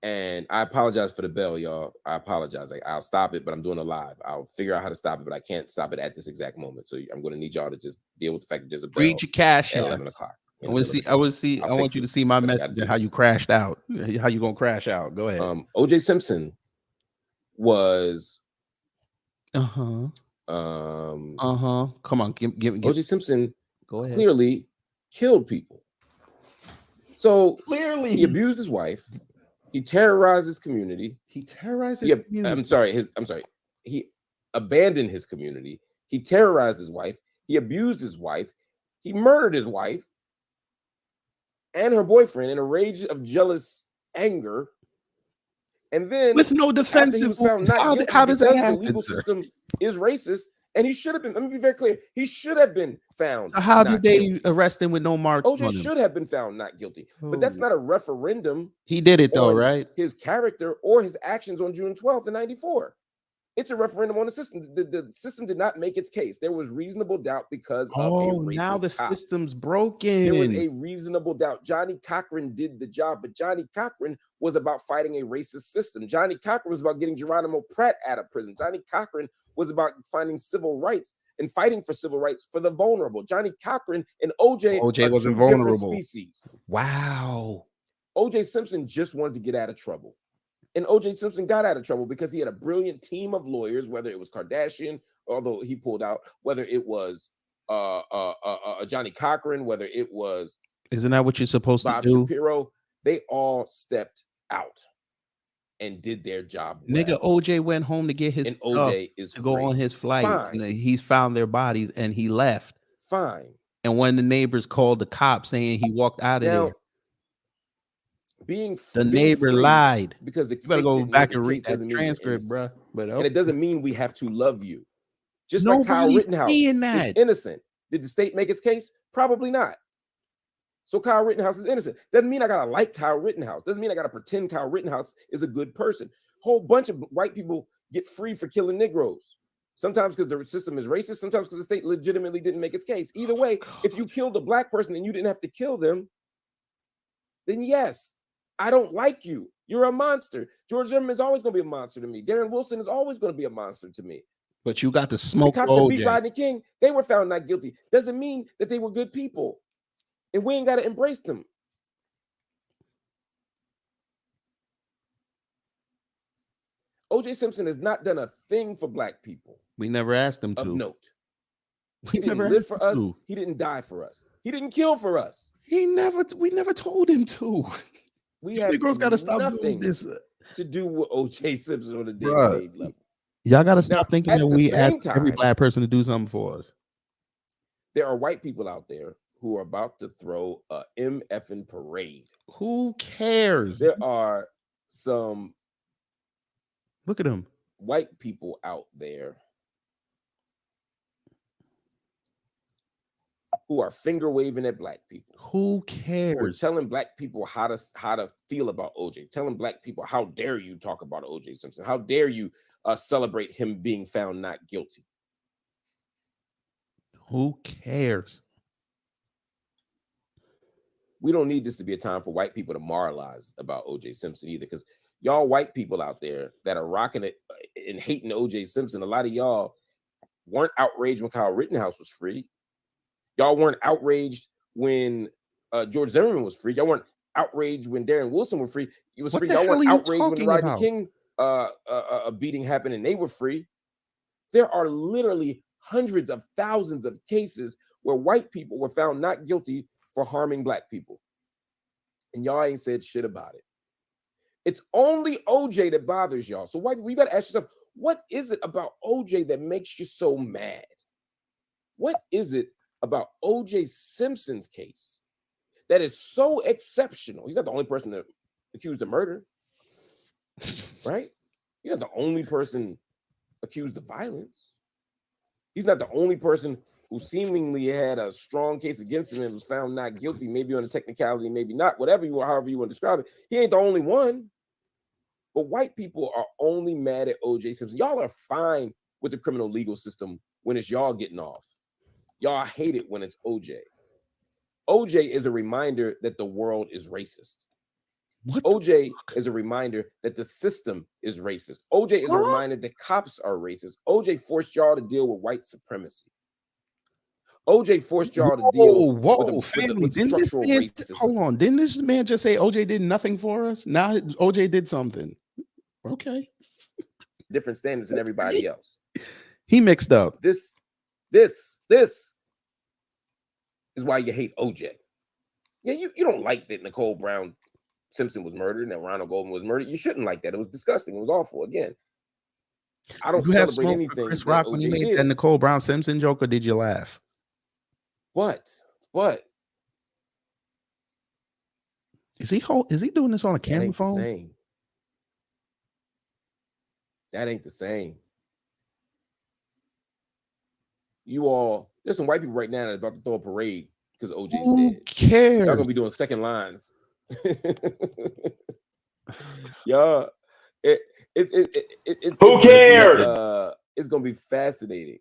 Speaker 9: And I apologize for the bell, y'all. I apologize. I'll stop it, but I'm doing a live. I'll figure out how to stop it, but I can't stop it at this exact moment. So I'm going to need y'all to just deal with the fact that there's a bell.
Speaker 4: Read your cash
Speaker 9: at
Speaker 4: app.
Speaker 9: 11 o'clock.
Speaker 4: I want you to see my message and how you crashed out. How you gonna crash out? Go ahead.
Speaker 9: OJ Simpson was
Speaker 4: Come on, give
Speaker 9: OJ Simpson
Speaker 4: go ahead.
Speaker 9: clearly killed people. So
Speaker 4: clearly
Speaker 9: he abused his wife. He terrorized his community.
Speaker 4: He terrorized his community.
Speaker 9: I'm sorry. He abandoned his community. He terrorized his wife. He abused his wife. He murdered his wife and her boyfriend in a rage of jealous anger. And then
Speaker 4: with no defensive, how does that happen?
Speaker 9: The legal
Speaker 4: sir?
Speaker 9: system is racist, and he should have been. Let me be very clear. He should have been found.
Speaker 4: So how did they
Speaker 9: guilty.
Speaker 4: arrest him with no marks on
Speaker 9: OJ
Speaker 4: him?
Speaker 9: should have been found not guilty, but that's not a referendum.
Speaker 4: He did it though,
Speaker 9: on
Speaker 4: right?
Speaker 9: His character or his actions on June 12th, 1994. It's a referendum on the system. The system did not make its case. There was reasonable doubt because of a racist
Speaker 4: now the
Speaker 9: cop.
Speaker 4: system's broken.
Speaker 9: There was a reasonable doubt. Johnny Cochran did the job, but Johnny Cochran was about fighting a racist system. Johnny Cochran was about getting Geronimo Pratt out of prison. Johnny Cochran was about finding civil rights and fighting for civil rights for the vulnerable. Johnny Cochran and OJ
Speaker 4: wasn't
Speaker 9: two different
Speaker 4: vulnerable.
Speaker 9: Species.
Speaker 4: Wow.
Speaker 9: OJ Simpson just wanted to get out of trouble. And OJ Simpson got out of trouble because he had a brilliant team of lawyers, whether it was Kardashian, although he pulled out, whether it was Johnny Cochran, whether it was
Speaker 4: Isn't that what you're supposed
Speaker 9: Bob
Speaker 4: to do?
Speaker 9: Shapiro, they all stepped out and did their job well.
Speaker 4: Nigga, OJ went home to get his
Speaker 9: And
Speaker 4: stuff
Speaker 9: OJ is
Speaker 4: to go
Speaker 9: free.
Speaker 4: on his flight.
Speaker 9: Fine.
Speaker 4: And he's found their bodies and he left.
Speaker 9: Fine.
Speaker 4: And when the neighbors called the cops saying he walked out of
Speaker 9: Now,
Speaker 4: there,
Speaker 9: being
Speaker 4: the
Speaker 9: being
Speaker 4: neighbor
Speaker 9: free
Speaker 4: lied.
Speaker 9: because the
Speaker 4: You better
Speaker 9: state
Speaker 4: go
Speaker 9: didn't
Speaker 4: back
Speaker 9: make
Speaker 4: and
Speaker 9: its
Speaker 4: read
Speaker 9: case
Speaker 4: that
Speaker 9: doesn't mean you're
Speaker 4: transcript,
Speaker 9: innocent.
Speaker 4: bro. But
Speaker 9: And it doesn't mean we have to love you. Just like Kyle
Speaker 4: Nobody's
Speaker 9: Rittenhouse
Speaker 4: saying
Speaker 9: is
Speaker 4: that.
Speaker 9: innocent. Did the state make its case? Probably not. So Kyle Rittenhouse is innocent. Doesn't mean I gotta like Kyle Rittenhouse. Doesn't mean I gotta pretend Kyle Rittenhouse is a good person. Whole bunch of white people get free for killing Negroes. Sometimes because the system is racist, sometimes because the state legitimately didn't make its case. Either way, if you killed a black person and you didn't have to kill them, then yes, I don't like you. You're a monster. George Zimmerman is always going to be a monster to me. Darren Wilson is always going to be a monster to me.
Speaker 4: But you got the smoke
Speaker 9: The
Speaker 4: for
Speaker 9: cops that beat
Speaker 4: OJ.
Speaker 9: Rodney King, they were found not guilty. Doesn't mean that they were good people. And we ain't got to embrace them. OJ Simpson has not done a thing for Black people.
Speaker 4: We never asked him
Speaker 9: of
Speaker 4: to.
Speaker 9: note.
Speaker 4: We
Speaker 9: He didn't
Speaker 4: never
Speaker 9: live
Speaker 4: asked
Speaker 9: for
Speaker 4: him
Speaker 9: us.
Speaker 4: to.
Speaker 9: He didn't die for us. He didn't kill for us.
Speaker 4: We never told him to.
Speaker 9: We
Speaker 4: You
Speaker 9: have
Speaker 4: Negroes got to stop doing
Speaker 9: nothing
Speaker 4: this.
Speaker 9: to do with OJ Simpson on a
Speaker 4: Bruh,
Speaker 9: day-to-day level.
Speaker 4: Y'all got to
Speaker 9: Now,
Speaker 4: stop thinking
Speaker 9: at
Speaker 4: that
Speaker 9: the
Speaker 4: we
Speaker 9: same
Speaker 4: ask every
Speaker 9: time,
Speaker 4: Black person to do something for us.
Speaker 9: there are white people out there who are about to throw a MFing parade.
Speaker 4: Who cares?
Speaker 9: There are some
Speaker 4: Look at him.
Speaker 9: white people out there who are finger waving at Black people.
Speaker 4: Who
Speaker 9: Who are
Speaker 4: cares?
Speaker 9: telling Black people how to feel about OJ, telling Black people, how dare you talk about OJ Simpson? How dare you celebrate him being found not guilty?
Speaker 4: Who cares?
Speaker 9: We don't need this to be a time for white people to moralize about OJ Simpson either, because y'all white people out there that are rocking it and hating OJ Simpson, a lot of y'all weren't outraged when Kyle Rittenhouse was free. Y'all weren't outraged when George Zimmerman was free. Y'all weren't outraged when Darren Wilson was free. He was
Speaker 4: What
Speaker 9: free.
Speaker 4: the
Speaker 9: Y'all
Speaker 4: hell
Speaker 9: weren't
Speaker 4: are you
Speaker 9: outraged when the
Speaker 4: talking
Speaker 9: Rodney
Speaker 4: about?
Speaker 9: King beating happened and they were free. There are literally hundreds of thousands of cases where white people were found not guilty for harming Black people. And y'all ain't said shit about it. It's only OJ that bothers y'all. So white people, you got to ask yourself, what is it about OJ that makes you so mad? What is it about OJ Simpson's case that is so exceptional? He's not the only person that accused of murder, right? He's not the only person accused of violence. He's not the only person who seemingly had a strong case against him and was found not guilty, maybe on a technicality, maybe not, however you want to describe it. He ain't the only one. But white people are only mad at OJ Simpson. Y'all are fine with the criminal legal system when it's y'all getting off. Y'all hate it when it's OJ. OJ is a reminder that the world is racist. OJ is a reminder that the system is racist. OJ is a reminder that cops are racist. OJ forced y'all to deal with white supremacy. OJ forced y'all to deal with
Speaker 4: family.
Speaker 9: structural racism.
Speaker 4: Hold on. Didn't this man just say OJ did nothing for us? Now OJ did something. Okay.
Speaker 9: Different standards than everybody else.
Speaker 4: He mixed up.
Speaker 9: This is why you hate OJ. Yeah, you don't like that Nicole Brown Simpson was murdered and that Ronald Goldman was murdered. You shouldn't like that. It was disgusting. It was awful. Again, I don't
Speaker 4: You have
Speaker 9: celebrate
Speaker 4: smoke
Speaker 9: anything
Speaker 4: for Chris
Speaker 9: that
Speaker 4: Rock when he
Speaker 9: OJ
Speaker 4: made
Speaker 9: did.
Speaker 4: that Nicole Brown Simpson joke, or did you laugh?
Speaker 9: What?
Speaker 4: Is he doing this on a camera phone?
Speaker 9: Same. That ain't the same. You all, there's some white people right now that are about to throw a parade because OJ's
Speaker 4: Who
Speaker 9: dead.
Speaker 4: cares?
Speaker 9: Y'all gonna be doing second lines. Y'all,
Speaker 14: Who cares?
Speaker 9: It's gonna be fascinating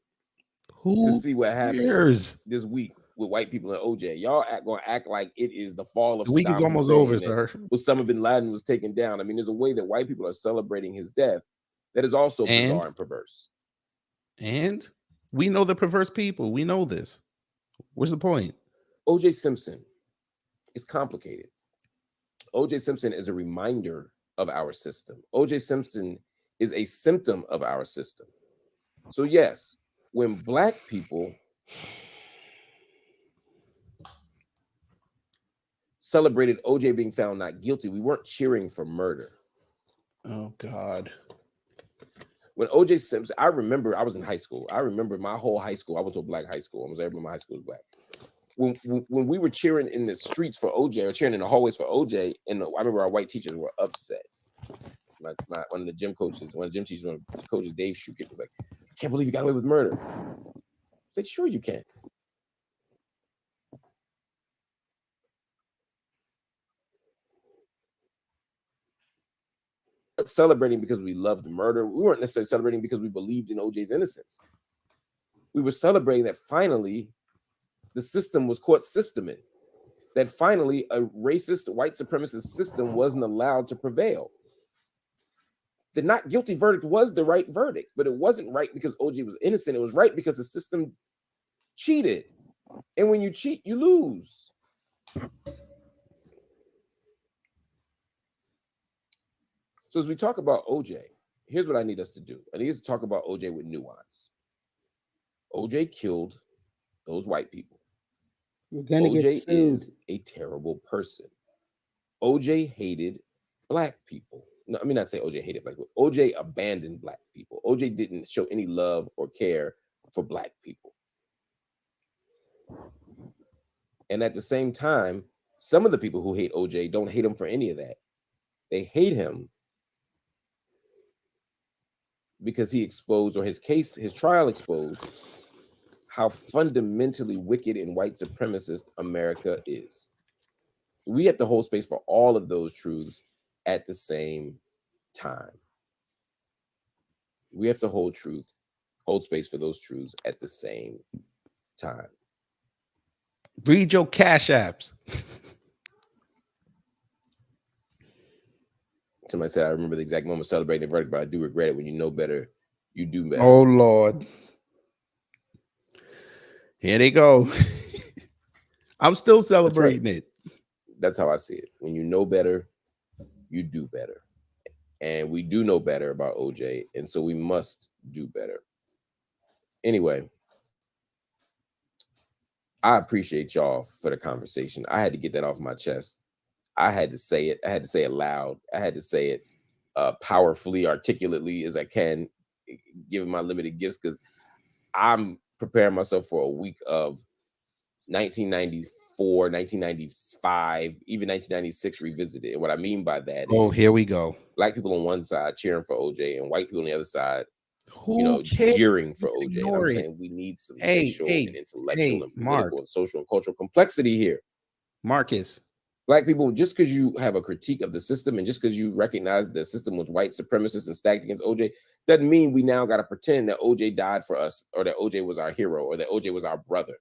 Speaker 4: Who
Speaker 9: to see what happens
Speaker 4: cares?
Speaker 9: this week with white people and OJ. Y'all gonna act like it is the fall of
Speaker 4: The week is
Speaker 9: Saddam
Speaker 4: almost
Speaker 9: Hussein
Speaker 4: over,
Speaker 9: and
Speaker 4: sir.
Speaker 9: Osama bin Laden was taken down. I mean, there's a way that white people are celebrating his death that is also bizarre and perverse.
Speaker 4: And we know the perverse people. We know this. What's the point?
Speaker 9: OJ Simpson is complicated. OJ Simpson is a reminder of our system. OJ Simpson is a symptom of our system. So yes, when Black people celebrated OJ being found not guilty, we weren't cheering for murder.
Speaker 4: Oh God.
Speaker 9: When OJ Simpson, I remember I was in high school. I remember my whole high school. I went to a Black high school. Almost everybody in my high school was Black. When we were cheering in the streets for OJ, or cheering in the hallways for OJ, and I remember our white teachers were upset. One of the gym coaches, one of the gym teachers, one of the coaches, Dave Shukick, was like, "I can't believe you got away with murder." I said, "Sure you can." Celebrating because we loved murder. We weren't necessarily celebrating because we believed in OJ's innocence. We were celebrating that finally the system was caught systeming, that finally a racist white supremacist system wasn't allowed to prevail. The not guilty verdict was the right verdict, but it wasn't right because OJ was innocent. It was right because the system cheated. And when you cheat, you lose. So as we talk about OJ, here's what I need us to do. I need us to talk about OJ with nuance. OJ killed those white people.
Speaker 4: We're gonna get
Speaker 9: OJ
Speaker 4: sued.
Speaker 9: is a terrible person. OJ hated black people. No, I mean, not say OJ hated black people. OJ abandoned black people. OJ didn't show any love or care for black people. And at the same time, some of the people who hate OJ don't hate him for any of that. They hate him because he exposed, or his trial exposed, how fundamentally wicked and white supremacist America is. We have to hold space for all of those truths at the same time. We have to hold space for those truths at the same time.
Speaker 4: Read your cash apps.
Speaker 9: Somebody said, I remember the exact moment celebrating the verdict, but I do regret it. When you know better, you do better.
Speaker 4: Oh, Lord. Here they go. I'm still celebrating it.
Speaker 9: That's how I see it. When you know better, you do better. And we do know better about OJ, and so we must do better. Anyway, I appreciate y'all for the conversation. I had to get that off my chest. I had to say it. I had to say it loud. I had to say it powerfully, articulately as I can, given my limited gifts, because I'm preparing myself for a week of 1994, 1995, even 1996 revisited. And what I mean by that is,
Speaker 4: here we go.
Speaker 9: Black people on one side cheering for OJ and white people on the other side,
Speaker 4: Who
Speaker 9: cheering for OJ. And
Speaker 4: ignore
Speaker 9: I'm
Speaker 4: it.
Speaker 9: saying we need some racial and intellectual and
Speaker 4: Mark.
Speaker 9: political and social and cultural complexity here.
Speaker 4: Marcus.
Speaker 9: Black people, just because you have a critique of the system and just because you recognize the system was white supremacist and stacked against OJ, doesn't mean we now got to pretend that OJ died for us, or that OJ was our hero, or that OJ was our brother.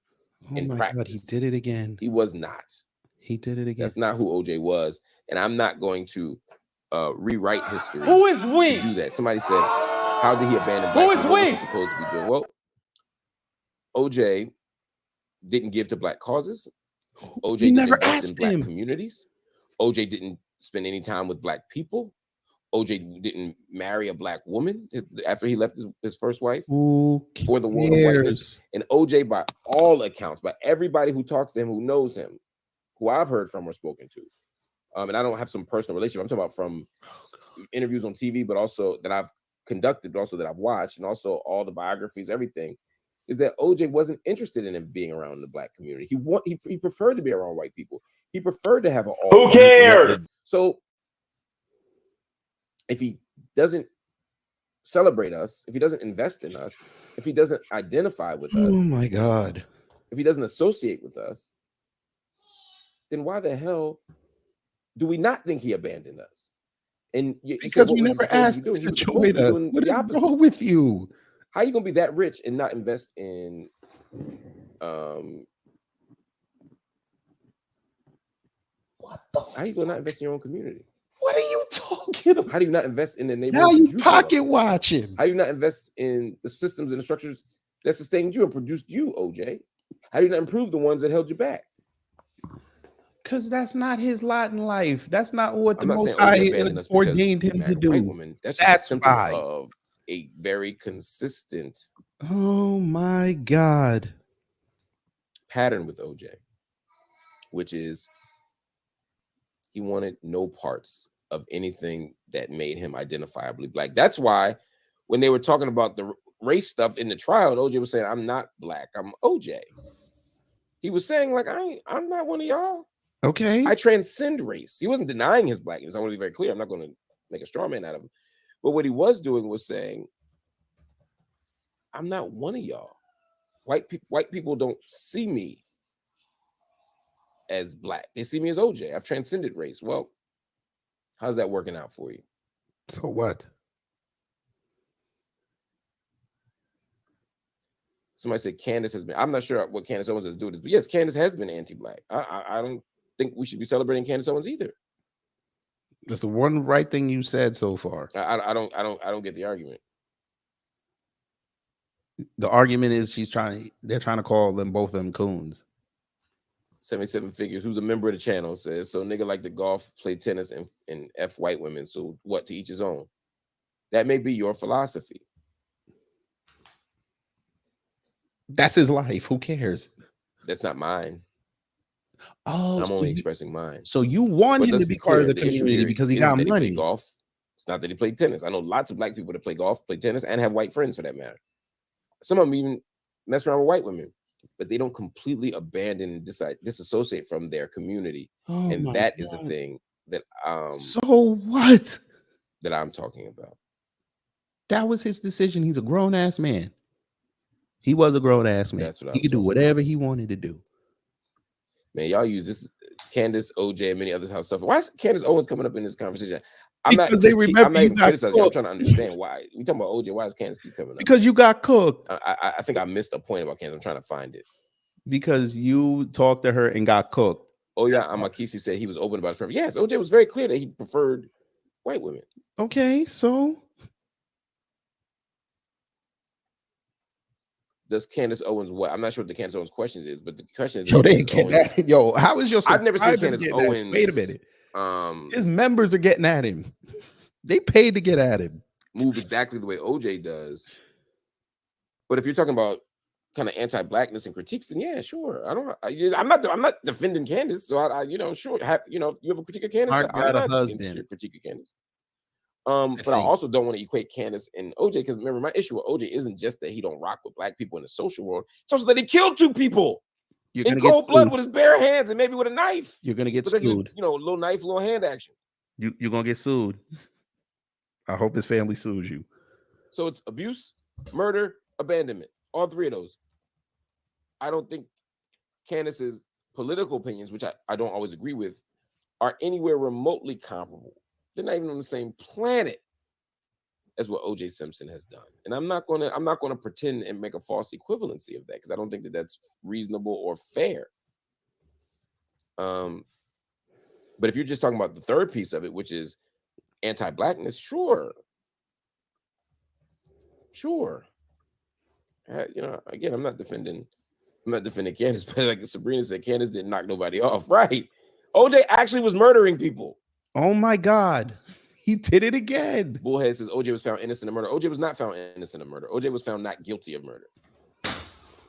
Speaker 4: Oh
Speaker 9: In
Speaker 4: my
Speaker 9: practice,
Speaker 4: God, he did it again.
Speaker 9: He was not.
Speaker 4: He did it again.
Speaker 9: That's not who OJ was. And I'm not going to rewrite history.
Speaker 14: Who is we?
Speaker 9: To do that. Somebody said, how did he abandon black people? What was he supposed to be doing? Well, OJ didn't give to black causes. OJ
Speaker 4: We
Speaker 9: didn't
Speaker 4: never
Speaker 9: invest in
Speaker 4: asked
Speaker 9: black
Speaker 4: him.
Speaker 9: communities. OJ didn't spend any time with black people. OJ didn't marry a black woman after he left his first wife for the war of whiteness. And OJ, by all accounts, by everybody who talks to him, who knows him, who I've heard from or spoken to, and I don't have some personal relationship, I'm talking about from interviews on TV, but also that I've conducted, but also that I've watched, and also all the biographies, everything, is that OJ wasn't interested in him being around the black community. He preferred to be around white people. He preferred to have an all.
Speaker 14: Who cares?
Speaker 9: So if he doesn't celebrate us, if he doesn't invest in us, if he doesn't identify with us,
Speaker 4: Oh my God.
Speaker 9: if he doesn't associate with us, then why the hell do we not think he abandoned us? And
Speaker 4: because we never asked him to join us. What is wrong with you?
Speaker 9: How are you gonna be that rich and not invest in how are you gonna not invest in your own community?
Speaker 4: What are you talking about?
Speaker 9: How do you not invest in the neighborhood?
Speaker 4: Now you pocket watching.
Speaker 9: How do you not invest in the systems and the structures that sustained you and produced you, OJ? How do you not improve the ones that held you back?
Speaker 4: Because that's not his lot in life. That's not what the Most
Speaker 9: High
Speaker 4: High ordained him to do.
Speaker 9: That's why. Of a very consistent
Speaker 4: Oh my God.
Speaker 9: pattern with OJ, which is he wanted no parts of anything that made him identifiably black. That's why when they were talking about the race stuff in the trial, and OJ was saying, I'm not black, I'm OJ. He was saying, like, I'm not one of y'all.
Speaker 4: Okay.
Speaker 9: I transcend race. He wasn't denying his blackness. I want to be very clear. I'm not going to make a straw man out of him. But what he was doing was saying, I'm not one of y'all. White people don't see me as black. They see me as OJ. I've transcended race. Well, how's that working out for you?
Speaker 4: So what?
Speaker 9: Somebody said Candace has been. I'm not sure what Candace Owens has to do with this, but yes, Candace has been anti-black. I don't think we should be celebrating Candace Owens either.
Speaker 4: That's the one right thing you said so far.
Speaker 9: I don't get the argument.
Speaker 4: The argument is they're trying to call them both of them coons.
Speaker 9: 77 figures, who's a member of the channel, says, so nigga like to golf, play tennis, and F white women. So what, to each his own? That may be your philosophy.
Speaker 4: That's his life. Who cares?
Speaker 9: That's not mine.
Speaker 4: Oh,
Speaker 9: I'm
Speaker 4: so
Speaker 9: only
Speaker 4: you,
Speaker 9: expressing mine.
Speaker 4: so you want
Speaker 9: But
Speaker 4: him
Speaker 9: let's
Speaker 4: to be
Speaker 9: be
Speaker 4: part of
Speaker 9: clear,
Speaker 4: the
Speaker 9: the issue
Speaker 4: community
Speaker 9: here
Speaker 4: because he
Speaker 9: isn't
Speaker 4: got
Speaker 9: that he played
Speaker 4: money.
Speaker 9: golf. It's not that he played tennis. I know lots of black people that play golf, play tennis, and have white friends for that matter. Some of them even mess around with white women, but they don't completely abandon and disassociate from their community.
Speaker 4: Oh
Speaker 9: And
Speaker 4: my
Speaker 9: that is
Speaker 4: God.
Speaker 9: the thing that
Speaker 4: So what?
Speaker 9: that I'm talking about.
Speaker 4: That was his decision. He's a grown ass man. He was a grown ass man.
Speaker 9: That's what
Speaker 4: He
Speaker 9: I'm
Speaker 4: could do
Speaker 9: talking
Speaker 4: whatever he wanted to do.
Speaker 9: Man, y'all use this Candace, OJ, and many others how stuff. Why is Candace Owens coming up in this conversation?
Speaker 4: Because they remember
Speaker 9: I'm not
Speaker 4: you
Speaker 9: even
Speaker 4: got
Speaker 9: criticizing. I'm
Speaker 4: cooked.
Speaker 9: trying to understand why. We talking about OJ. Why is Candace keep coming up?
Speaker 4: Because you got cooked.
Speaker 9: I think I missed a point about Candace. I'm trying to find it.
Speaker 4: Because you talked to her and got cooked.
Speaker 9: Oh yeah, Amakisi said he was open about his preference. Yes, OJ was very clear that he preferred white women.
Speaker 4: Okay, so
Speaker 9: does Candace Owens what? I'm not sure what the Candace Owens question is, but the question is,
Speaker 4: yo, they get that. Yo, how is your
Speaker 9: I've never seen
Speaker 4: subscribers
Speaker 9: Candace
Speaker 4: getting
Speaker 9: Owens.
Speaker 4: that? Wait a minute. His members are getting at him. They paid to get at him.
Speaker 9: Move exactly the way OJ does. But if you're talking about kind of anti-blackness and critiques, then yeah, sure. I'm not defending Candace, so sure. You have a critique of Candace.
Speaker 4: Mark got a
Speaker 9: Your
Speaker 4: husband.
Speaker 9: critique of Candace. But I also don't want to equate Candace and OJ, because remember, my issue with OJ isn't just that he don't rock with black people in the social world. It's also that he killed 2 people in cold blood with his bare hands and maybe with a knife.
Speaker 4: You're gonna get
Speaker 9: Looks like
Speaker 4: sued.
Speaker 9: Little knife, little hand action.
Speaker 4: You're gonna get sued. I hope his family sues you.
Speaker 9: So it's abuse, murder, abandonment. All 3 of those. I don't think Candace's political opinions, which I don't always agree with, are anywhere remotely comparable. They're not even on the same planet as what OJ Simpson has done. And I'm not gonna pretend and make a false equivalency of that, because I don't think that that's reasonable or fair. But if you're just talking about the third piece of it, which is anti-blackness, sure. Again, I'm not defending Candace, but like Sabrina said, Candace didn't knock nobody off. Right. OJ actually was murdering people.
Speaker 4: Oh my God. He did it again.
Speaker 9: Bullhead says OJ was found innocent of murder. OJ was not found innocent of murder. OJ was found not guilty of murder.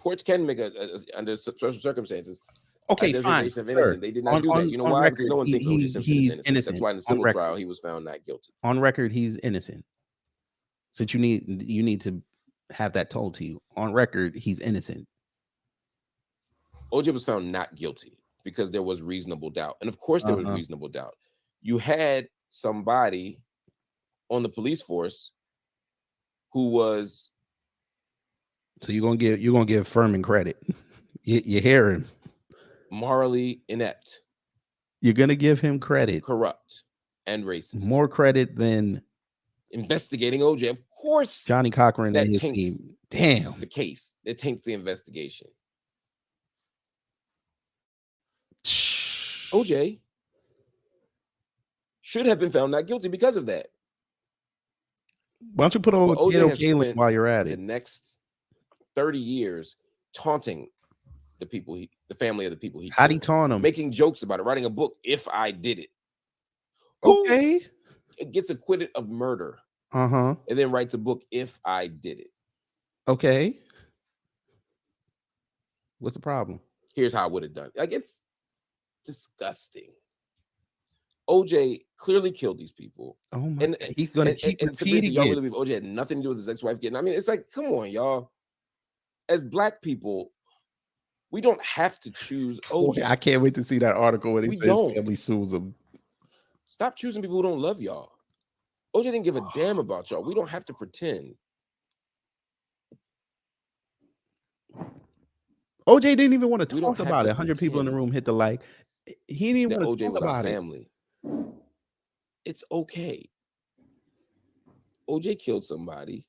Speaker 9: Courts can make under special circumstances.
Speaker 4: Okay, fine. Sure.
Speaker 9: They did not do that. You know why?
Speaker 4: Record,
Speaker 9: because no one thinks OJ Simpson is innocent. That's why in the civil
Speaker 4: record.
Speaker 9: trial he was found not guilty.
Speaker 4: On record, he's innocent. Since you need to have that told to you. On record, he's innocent.
Speaker 9: OJ was found not guilty because there was reasonable doubt. And of course there was reasonable doubt. You had somebody on the police force who was.
Speaker 4: So you're gonna give Furman credit. You hear him.
Speaker 9: Morally inept.
Speaker 4: You're gonna give him credit.
Speaker 9: Corrupt and racist.
Speaker 4: More credit than
Speaker 9: investigating OJ. Of course.
Speaker 4: Johnny Cochran and his team. Damn.
Speaker 9: The case. It taints the investigation. OJ should have been found not guilty because of that.
Speaker 4: Why don't you put on Gato Galen while you're at it?
Speaker 9: The next 30 years taunting the people, the family of the people he
Speaker 4: How'd he taunt them?
Speaker 9: Making jokes about it, writing a book, If I Did It.
Speaker 4: Okay.
Speaker 9: It gets acquitted of murder.
Speaker 4: And
Speaker 9: then writes a book, If I Did It.
Speaker 4: Okay. What's the problem?
Speaker 9: Here's how I would have done it. Like, it's disgusting. OJ clearly killed these people.
Speaker 4: Oh my! And he's gonna keep repeating
Speaker 9: y'all
Speaker 4: it.
Speaker 9: Really believe OJ had nothing to do with his ex-wife getting. I mean, it's like, come on, y'all. As black people, we don't have to choose OJ.
Speaker 4: I can't wait to see that article where they say family sues him.
Speaker 9: Stop choosing people who don't love y'all. OJ didn't give a damn about y'all. We don't have to pretend.
Speaker 4: OJ didn't even want to talk about it. 100 people in the room hit the like. He didn't even want to talk about
Speaker 9: family. It's okay. OJ killed somebody.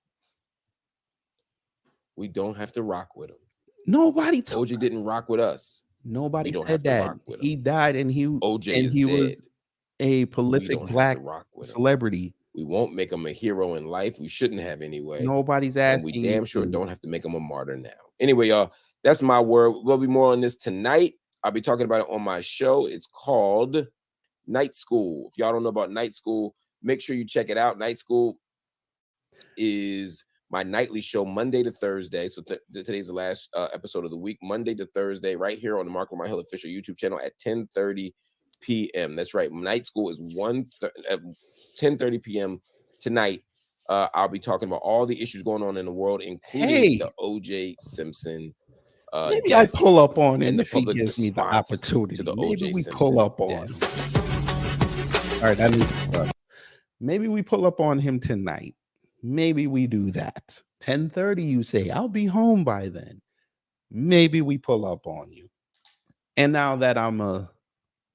Speaker 9: We don't have to rock with him.
Speaker 4: Nobody
Speaker 9: OJ didn't rock with us.
Speaker 4: Nobody said that. He died and he was a prolific black celebrity.
Speaker 9: We won't make him a hero in life. We shouldn't have anyway.
Speaker 4: Nobody's asking.
Speaker 9: We damn sure don't have to make him a martyr now. Anyway, y'all, that's my word. We'll be more on this tonight. I'll be talking about it on my show. It's called Night School. If y'all don't know about Night School, make sure you check it out. Night School is my nightly show, Monday to Thursday. So today's the last episode of the week, Monday to Thursday, right here on the Mark Lamar Hill official YouTube channel at 10:30 p.m. That's right. Night School is 10:30 p.m. tonight. I'll be talking about all the issues going on in the world, including the OJ Simpson.
Speaker 4: Maybe I pull up on him
Speaker 9: and the
Speaker 4: if he
Speaker 9: public
Speaker 4: gives me the
Speaker 9: response
Speaker 4: opportunity.
Speaker 9: to the
Speaker 4: Maybe
Speaker 9: OJ
Speaker 4: we
Speaker 9: Simpson
Speaker 4: pull up on
Speaker 9: death.
Speaker 4: him. All right, that needs to work. Maybe we pull up on him tonight. Maybe we do that. 10:30, you say. I'll be home by then. Maybe we pull up on you. And now that I'm a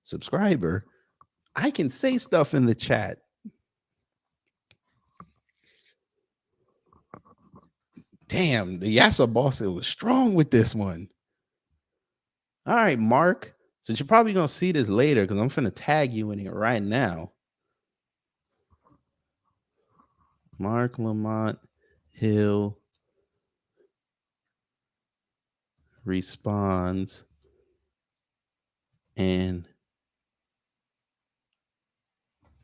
Speaker 4: subscriber, I can say stuff in the chat. Damn, the Yassa Bossa was strong with this one. All right, Mark. Since you're probably going to see this later, because I'm going to tag you in it right now. Mark Lamont Hill responds and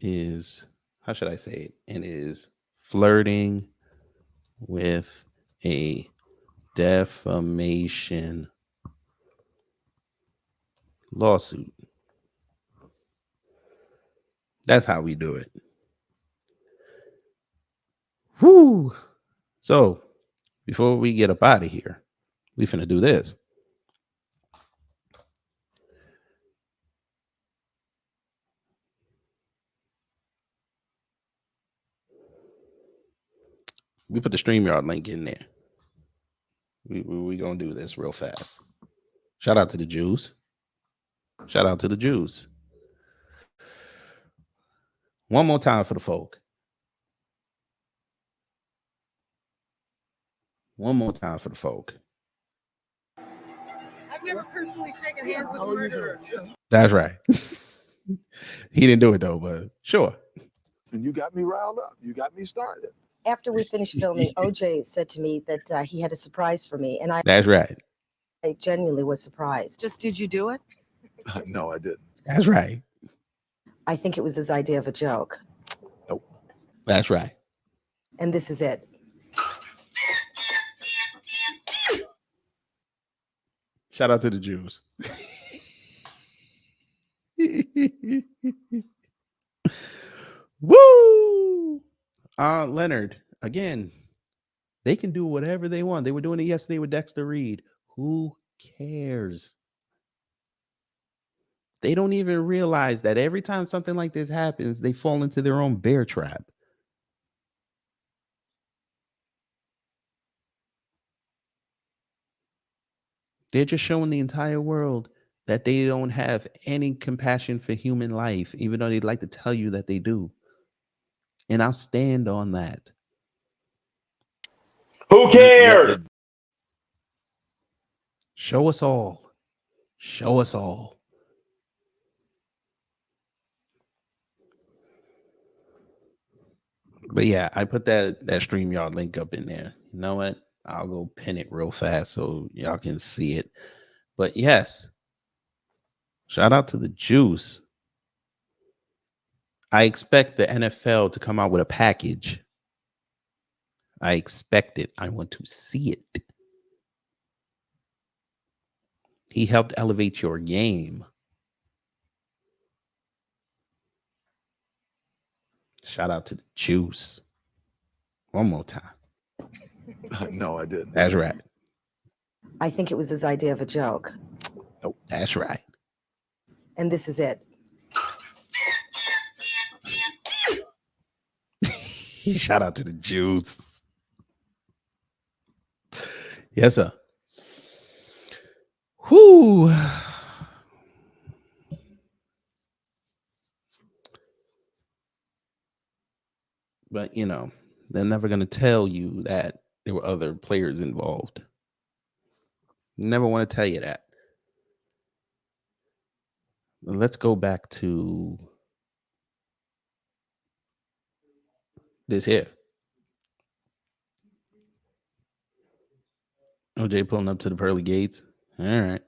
Speaker 4: is, how should I say it? And is flirting with a defamation lawsuit. That's how we do it. Whoo. So before we get up out of here, we finna do this. We put the StreamYard link in there. We gonna do this real fast. Shout out to the Jews. Shout out to the Jews. One more time for the folk. One more time for the folk.
Speaker 15: I've never personally shaken hands with a murderer.
Speaker 4: That's right. He didn't do it though, but sure.
Speaker 7: And you got me riled up. You got me started.
Speaker 8: After we finished filming, OJ said to me that he had a surprise for me, and
Speaker 4: That's right.
Speaker 8: I genuinely was surprised.
Speaker 15: Just did you do it?
Speaker 7: No, I didn't.
Speaker 4: That's right.
Speaker 8: I think it was his idea of a joke,
Speaker 4: That's right.
Speaker 8: and this is it.
Speaker 4: Shout out to the Jews. Woo! Leonard, again, they can do whatever they want. They were doing it yesterday with Dexter Reed. Who cares? They don't even realize that every time something like this happens, they fall into their own bear trap. They're just showing the entire world that they don't have any compassion for human life, even though they'd like to tell you that they do. And I'll stand on that.
Speaker 14: Who cares?
Speaker 4: Show us all. Show us all. But yeah, I put that StreamYard link up in there. You know what? I'll go pin it real fast so y'all can see it. But yes, shout out to the Juice. I expect the NFL to come out with a package. I expect it. I want to see it. He helped elevate your game. Shout out to the Juice. One more time.
Speaker 7: No, I didn't.
Speaker 4: That's right.
Speaker 8: I think it was his idea of a joke,
Speaker 4: That's right.
Speaker 8: and this is it.
Speaker 4: Shout out to the Jews. Yes, sir. Whoo. But, you know, they're never going to tell you that there were other players involved. Never want to tell you that. Let's go back to this here. OJ pulling up to the pearly gates. All right.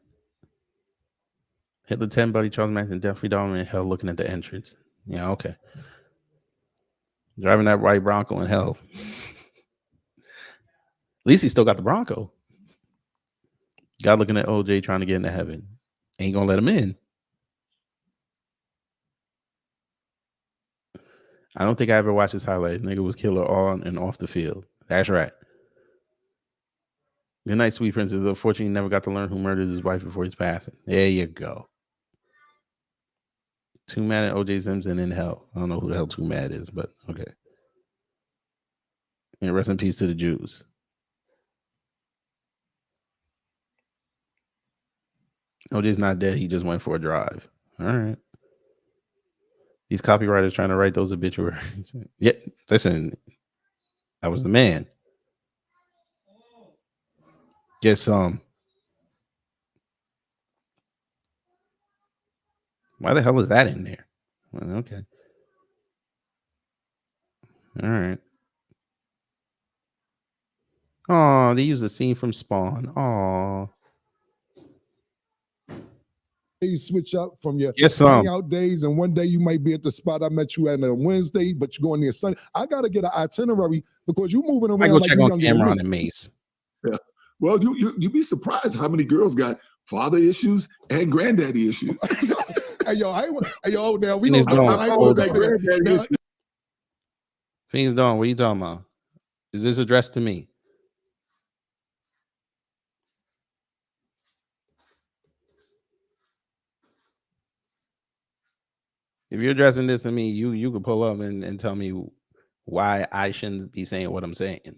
Speaker 4: Hitler 10, Buddy, Charles Manson, Jeffrey Dahmer in hell looking at the entrance. Yeah, okay. Driving that white Bronco in hell. At least he still got the Bronco. God looking at OJ trying to get into heaven. Ain't gonna let him in. I don't think I ever watched his highlights. Nigga was killer on and off the field. That's right. Good night, sweet princess. Unfortunately, he never got to learn who murdered his wife before his passing. There you go. Too mad at OJ Simpson in hell. I don't know who the hell Too Mad is, but okay. And rest in peace to the Jews. OJ's not dead. He just went for a drive. All right. These copywriters trying to write those obituaries. Yeah, listen, that was the man. Get some. Why the hell is that in there? Well, okay. All right. Oh, they use a scene from Spawn. Oh.
Speaker 7: You switch up from your
Speaker 4: Yes,
Speaker 7: hangout days, and one day you might be at the spot I met you at on a Wednesday, but you're going there Sunday. I gotta get an itinerary because you're moving around
Speaker 4: I go
Speaker 7: like
Speaker 4: check
Speaker 7: you're
Speaker 4: on
Speaker 7: younger than
Speaker 4: Cameron
Speaker 7: me.
Speaker 4: and Mace.
Speaker 16: Yeah. Well, you'd be surprised how many girls got father issues and granddaddy issues.
Speaker 7: Hey yo, now we
Speaker 4: Phoenix
Speaker 7: gonna
Speaker 4: Dawn,
Speaker 7: I ain't
Speaker 4: hold
Speaker 7: gonna
Speaker 4: on.
Speaker 7: go there. Now,
Speaker 4: Phoenix Dawn, what are you talking about? Is this addressed to me? If you're addressing this to me, you could pull up and tell me why I shouldn't be saying what I'm saying.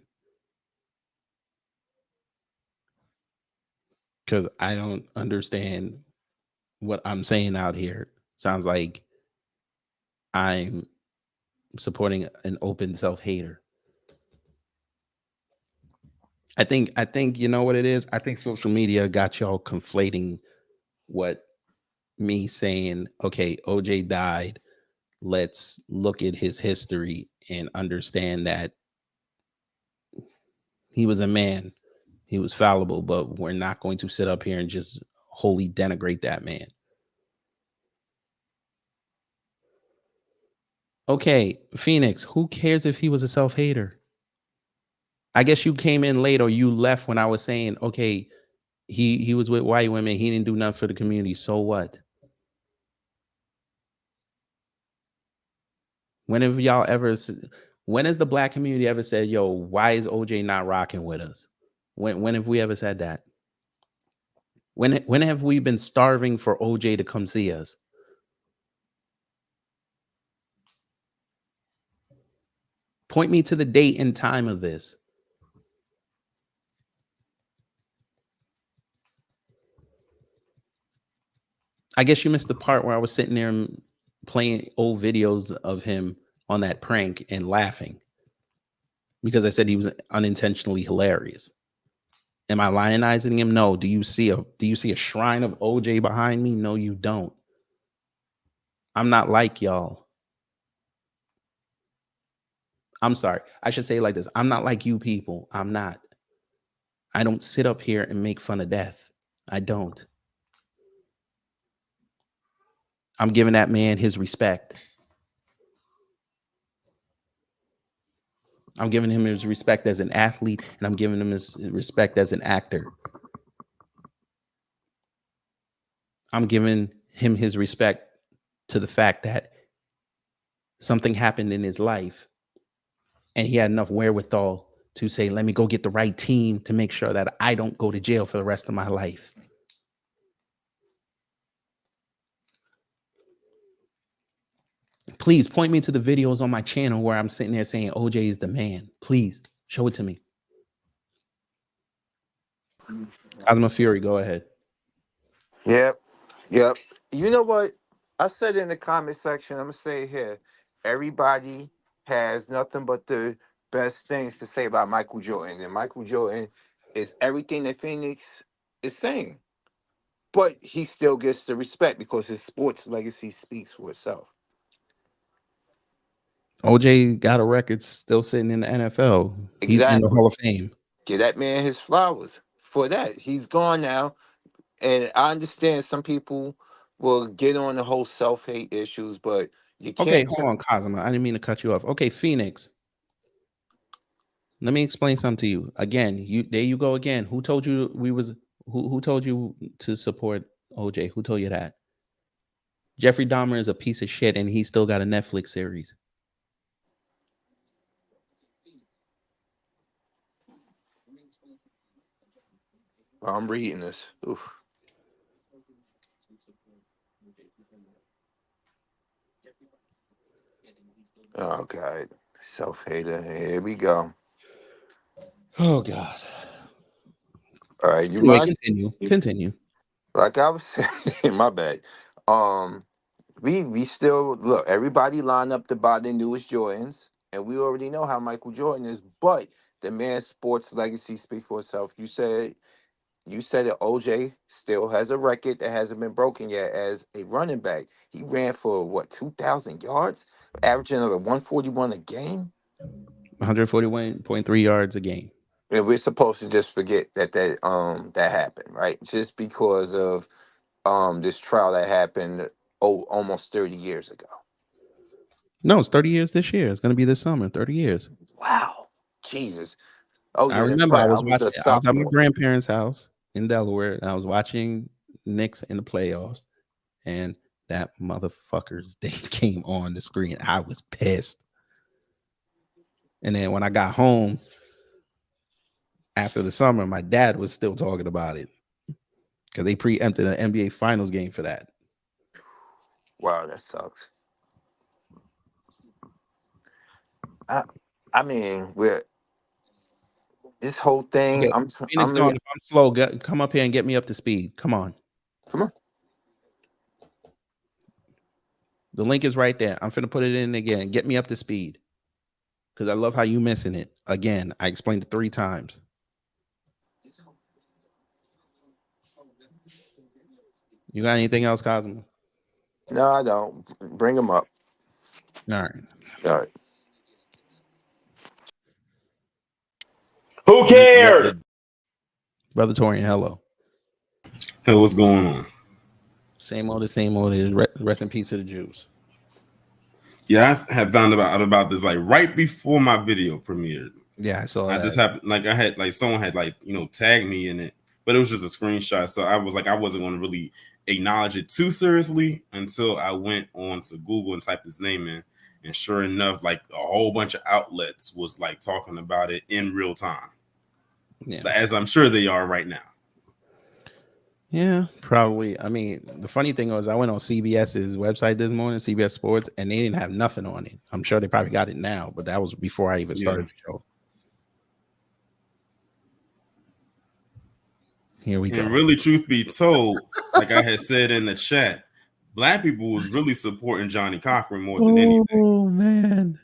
Speaker 4: Because I don't understand what I'm saying out here. Sounds like I'm supporting an open self-hater. I think you know what it is. I think social media got y'all conflating what me saying, okay, OJ died. Let's look at his history and understand that he was a man. He was fallible, but we're not going to sit up here and just wholly denigrate that man. Okay, Phoenix, who cares if he was a self-hater? I guess you came in late or you left when I was saying, okay, he was with white women. He didn't do nothing for the community. So what? When have y'all ever, when has the black community ever said, yo, why is OJ not rocking with us? When have we ever said that? When have we been starving for OJ to come see us? Point me to the date and time of this. I guess you missed the part where I was sitting there playing old videos of him on that prank and laughing because I said he was unintentionally hilarious. Am I lionizing him? No. Do you see a shrine of OJ behind me? No, you don't. I'm not like y'all. I'm sorry. I should say it like this. I'm not like you people. I'm not. I don't sit up here and make fun of death. I don't. I'm giving that man his respect. I'm giving him his respect as an athlete, and I'm giving him his respect as an actor. I'm giving him his respect to the fact that something happened in his life, and he had enough wherewithal to say, let me go get the right team to make sure that I don't go to jail for the rest of my life. Please point me to the videos on my channel where I'm sitting there saying OJ is the man. Please show it to me. Cosmo Fury, go ahead.
Speaker 17: Yep. You know what? I said in the comment section, I'm going to say it here. Everybody has nothing but the best things to say about Michael Jordan. And Michael Jordan is everything that Phoenix is saying. But he still gets the respect because his sports legacy speaks for itself.
Speaker 4: OJ got a record still sitting in the NFL. He's in the Hall of Fame.
Speaker 17: Give that man his flowers for that. He's gone now. And I understand some people will get on the whole self-hate issues, but you
Speaker 4: Okay,
Speaker 17: can't.
Speaker 4: hold on, Cosmo. I didn't mean to cut you off. Okay, Phoenix. Let me explain something to you. Again, there you go again. Who told you who told you to support OJ? Who told you that? Jeffrey Dahmer is a piece of shit and he still got a Netflix series.
Speaker 17: I'm reading this. Oof. Oh God, self-hater. Here we go.
Speaker 4: Oh God.
Speaker 17: All right, you
Speaker 4: Anyway,
Speaker 17: mind?
Speaker 4: continue.
Speaker 17: Like I was saying, my bad. We still look. Everybody line up to buy the newest Jordans, and we already know how Michael Jordan is. But the man's sports legacy speaks for itself. You said that OJ still has a record that hasn't been broken yet as a running back. He ran for what 2,000 yards, averaging over 141 a game.
Speaker 4: 141.3 yards a game.
Speaker 17: And we're supposed to just forget that happened, right? Just because of this trial that happened almost 30 years ago.
Speaker 4: No, it's 30 years this year. It's going to be this summer. 30 years.
Speaker 17: Wow, Jesus. Oh
Speaker 4: I
Speaker 17: yeah, that's
Speaker 4: remember
Speaker 17: right.
Speaker 4: I
Speaker 17: I
Speaker 4: was
Speaker 17: was
Speaker 4: watching.
Speaker 17: a
Speaker 4: I was at my
Speaker 17: sophomore.
Speaker 4: grandparents' house in Delaware, and I was watching Knicks in the playoffs, and that motherfucker's they came on the screen. I was pissed. And then when I got home after the summer, my dad was still talking about it because they preempted an NBA Finals game for that.
Speaker 17: Wow, that sucks. I mean, we're this whole thing.
Speaker 4: Okay, Phoenix, if I'm slow, come up here and get me up to speed. Come on. The link is right there. I'm finna put it in again. Get me up to speed. Because I love how you missing it. Again, I explained it 3 times. You got anything else, Cosmo?
Speaker 17: No, I don't. Bring them up.
Speaker 4: All right.
Speaker 17: All right.
Speaker 14: Who cares?
Speaker 4: Brother Torian, hello.
Speaker 18: Hey, what's going on?
Speaker 4: Same old. Rest in peace to the Jews.
Speaker 18: Yeah, I had found about this like right before my video premiered.
Speaker 4: Yeah, I saw
Speaker 18: I
Speaker 4: that.
Speaker 18: just happened I had someone had tagged me in it, but it was just a screenshot. So I was I wasn't going to really acknowledge it too seriously until I went on to Google and typed his name in, and sure enough, a whole bunch of outlets was talking about it in real time.
Speaker 4: Yeah,
Speaker 18: as I'm sure they are right now.
Speaker 4: Yeah, probably. I mean, the funny thing was I went on CBS's website this morning, CBS Sports, and they didn't have nothing on it. I'm sure they probably got it now, but that was before I even started the show. Here we go.
Speaker 18: And really, truth be told, like I had said in the chat, Black people was really supporting Johnny Cochran more than anything.
Speaker 4: Oh man.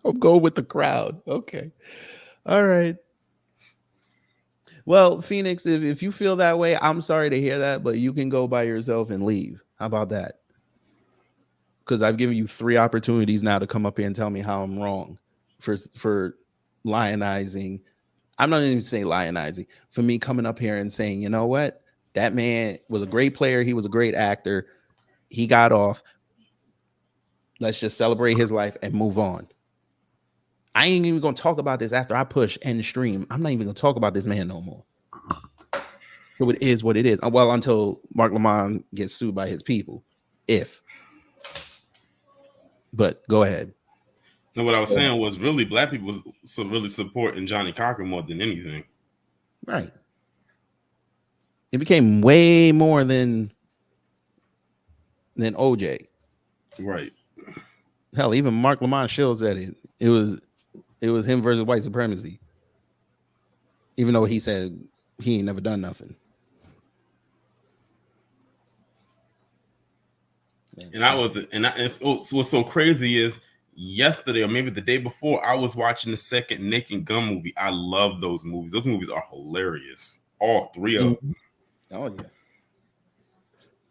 Speaker 4: I'll go with the crowd. Okay. All right. Well, Phoenix, if you feel that way, I'm sorry to hear that, but you can go by yourself and leave. How about that? Because I've given you 3 opportunities now to come up here and tell me how I'm wrong for lionizing. I'm not even saying lionizing. For me coming up here and saying, you know what? That man was a great player. He was a great actor. He got off. Let's just celebrate his life and move on. I ain't even gonna talk about this after I push end stream. I'm not even gonna talk about this man no more. So it is what it is. Well, until Mark Lamont gets sued by his people, but go ahead.
Speaker 18: No, what I was saying was really Black people was really supporting Johnny Cochran more than anything.
Speaker 4: Right. It became way more than OJ.
Speaker 18: Right.
Speaker 4: Hell, even Mark Lamont Shill said it. It was him versus white supremacy. Even though he said he ain't never done nothing.
Speaker 18: What's so crazy is yesterday or maybe the day before, I was watching the second Naked Gun movie. I love those movies. Those movies are hilarious. All 3 of them.
Speaker 4: Oh yeah.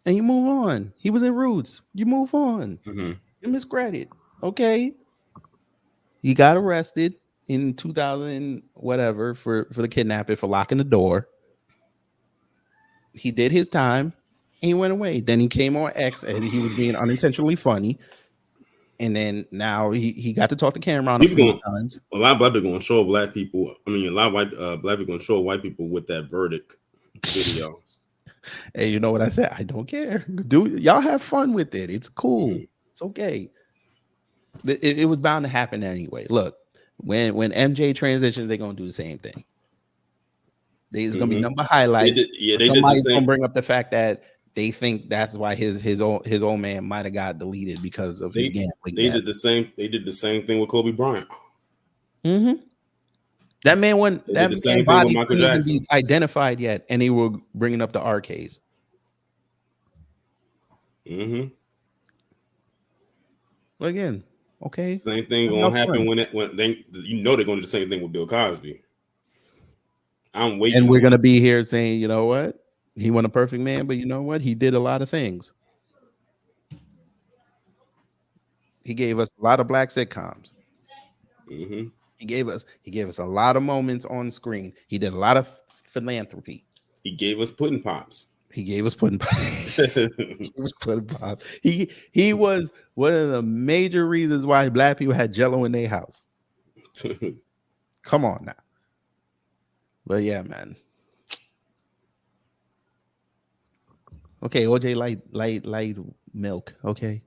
Speaker 4: And you move on. He was in Roots. You move on.
Speaker 18: Mm-hmm.
Speaker 4: You miscredit. Okay. He got arrested in 2000 whatever for the kidnapping, for locking the door. he did his time and he went away. Then he came on X and he was being unintentionally funny. And then now he got to talk to Cameron a few times.
Speaker 18: A lot of black people gonna troll black people. I mean, a lot of black people gonna troll white people with that verdict video.
Speaker 4: Hey, you know what I said? I don't care. Y'all have fun with it. It's cool. It's okay. It was bound to happen anyway. Look, when MJ transitions, they're gonna do the same thing. There's gonna be number highlights. Somebody's gonna bring up the fact that they think that's why his old man might have got deleted because of his gambling.
Speaker 18: They did the same. They did the same thing with Kobe Bryant.
Speaker 4: Mm-hmm. That man
Speaker 18: They did the same thing
Speaker 4: body
Speaker 18: with Michael
Speaker 4: couldn't even
Speaker 18: Jackson.
Speaker 4: be identified yet, and they were bringing up the RKs.
Speaker 18: Mm-hmm.
Speaker 4: Well, again, okay.
Speaker 18: Same thing gonna happen when they're gonna do the same thing with Bill Cosby. I'm waiting.
Speaker 4: And we're gonna be here saying, you know what? He wasn't a perfect man, but you know what? He did a lot of things. He gave us a lot of black sitcoms.
Speaker 18: Mm-hmm.
Speaker 4: He gave us a lot of moments on screen. He did a lot of philanthropy.
Speaker 18: He gave us pudding pops.
Speaker 4: He was pudding pops. He was one of the major reasons why black people had Jello in their house. Come on now. But yeah, man. Okay, OJ light milk. Okay.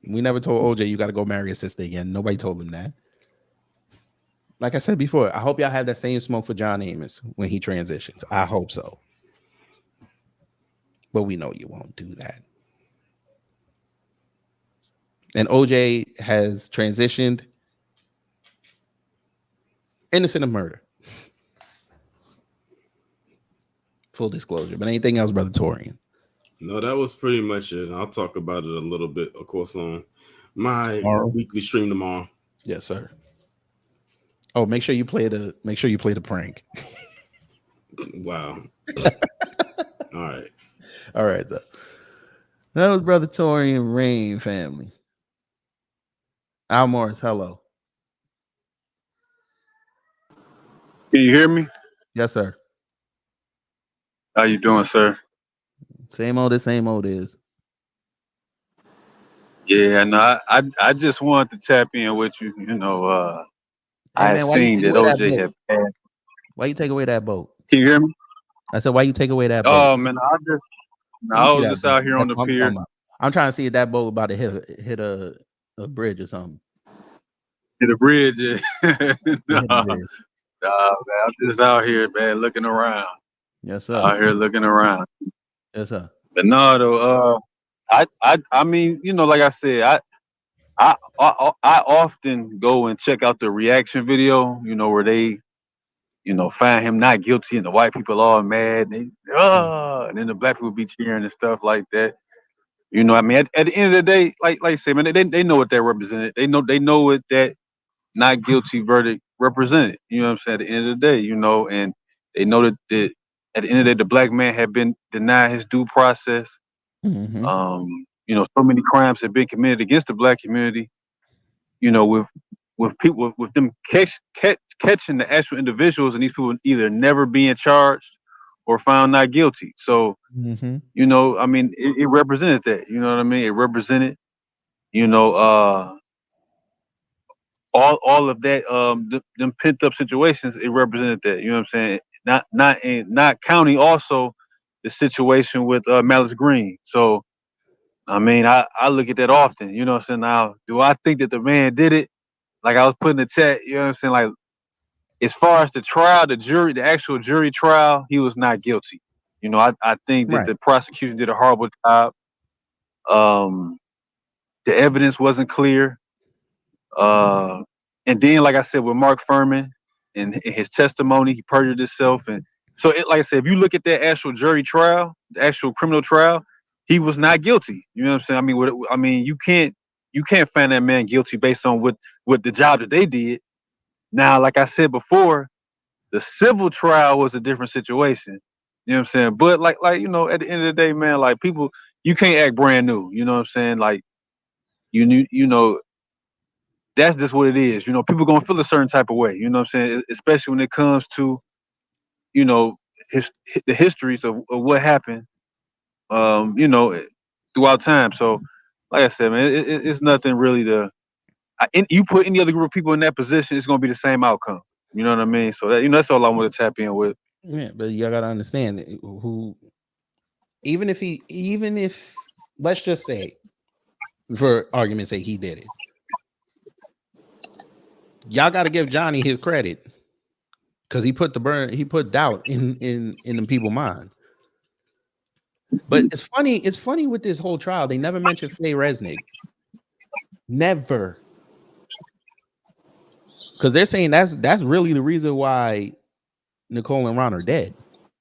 Speaker 4: We never told OJ you got to go marry a sister again. Nobody told him that. Like I said before, I hope y'all have that same smoke for John Amos when he transitions. I hope so. But we know you won't do that. And OJ has transitioned innocent of murder. Full disclosure. But anything else, Brother Torian?
Speaker 18: No, that was pretty much it. I'll talk about it a little bit, of course, on my weekly stream tomorrow.
Speaker 4: Yes, sir. Oh, make sure you play the prank.
Speaker 18: Wow. All right.
Speaker 4: Though. That was Brother Torian Rain, family. Al Morris, hello.
Speaker 19: Can you hear me?
Speaker 4: Yes, sir.
Speaker 19: How you doing, sir?
Speaker 4: Same old is.
Speaker 19: Yeah, no, I just wanted to tap in with you. You know, I had seen that OJ had passed.
Speaker 4: Why you take away that boat?
Speaker 19: Can you hear me?
Speaker 4: I said, why you take away that boat?
Speaker 19: Oh man, I was just out here on the pier.
Speaker 4: I'm trying to see if that boat about to hit a bridge or something.
Speaker 19: Hit a bridge, yeah. Nah, man, I'm just out here, man, looking around.
Speaker 4: Yes, sir.
Speaker 19: Out here looking around.
Speaker 4: Yes, sir.
Speaker 19: But no, though, I mean, you know, like I said, I often go and check out the reaction video, you know, where they, you know, find him not guilty and the white people all mad, and and then the black people be cheering and stuff like that. You know, I mean, at the end of the day, like I say, man, they know what that represented. They know what that not guilty verdict represented. You know what I'm saying? At the end of the day, you know, and they know that at the end of the day, the black man had been denied his due process.
Speaker 4: Mm-hmm.
Speaker 19: You know, so many crimes have been committed against the black community. You know, with people with them catching the actual individuals, and these people either never being charged or found not guilty. So, you know, I mean, it represented that. You know what I mean? It represented, you know, all of that, them pent up situations. It represented that. You know what I'm saying? Not counting also the situation with Malice Green. So, I mean, I look at that often. You know what I'm saying? Now, do I think that the man did it? Like I was putting in the chat, you know what I'm saying? Like, as far as the trial, the actual jury trial, he was not guilty. You know, I think that the prosecution did a horrible job. The evidence wasn't clear. And then, like I said, with Mark Furman and his testimony, he perjured himself. And so, like I said, if you look at that actual jury trial, the actual criminal trial, he was not guilty. You know what I'm saying? I mean, you can't find that man guilty based on what the job that they did. Now, like I said before, the civil trial was a different situation. You know what I'm saying? But like you know, at the end of the day, man, like people, you can't act brand new. You know what I'm saying? Like you know, that's just what it is. You know, people gonna feel a certain type of way. You know what I'm saying? Especially when it comes to you know, the histories of what happened, you know, throughout time. So, like I said, man, it's nothing really to. You put any other group of people in that position, it's going to be the same outcome. You know what I mean? So that that's all I want to tap in with.
Speaker 4: Yeah, but y'all gotta understand who, even if let's just say, for argument's sake, he did it. Y'all got to give Johnny his credit because he put doubt in the people's mind. But it's funny with this whole trial, they never mentioned Faye Resnick. Never. Because they're saying that's really the reason why Nicole and Ron are dead.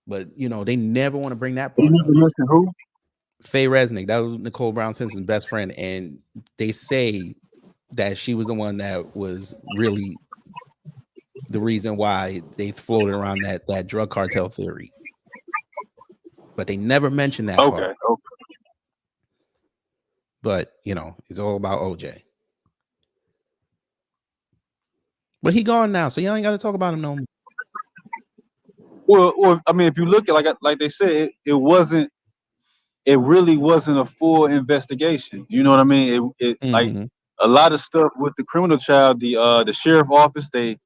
Speaker 4: But you know, they never want to bring that part up.
Speaker 19: Who?
Speaker 4: Faye Resnick, that was Nicole Brown Simpson's best friend, and they say that she was the one that was really the reason why they floated around that drug cartel theory. But they never mentioned that part.
Speaker 19: Okay.
Speaker 4: But you know, it's all about OJ. But he gone now, so y'all ain't got to talk about him no more.
Speaker 19: Well, I mean, if you look at like they said, it really wasn't a full investigation. You know what I mean? It like a lot of stuff with the criminal child, the sheriff office, they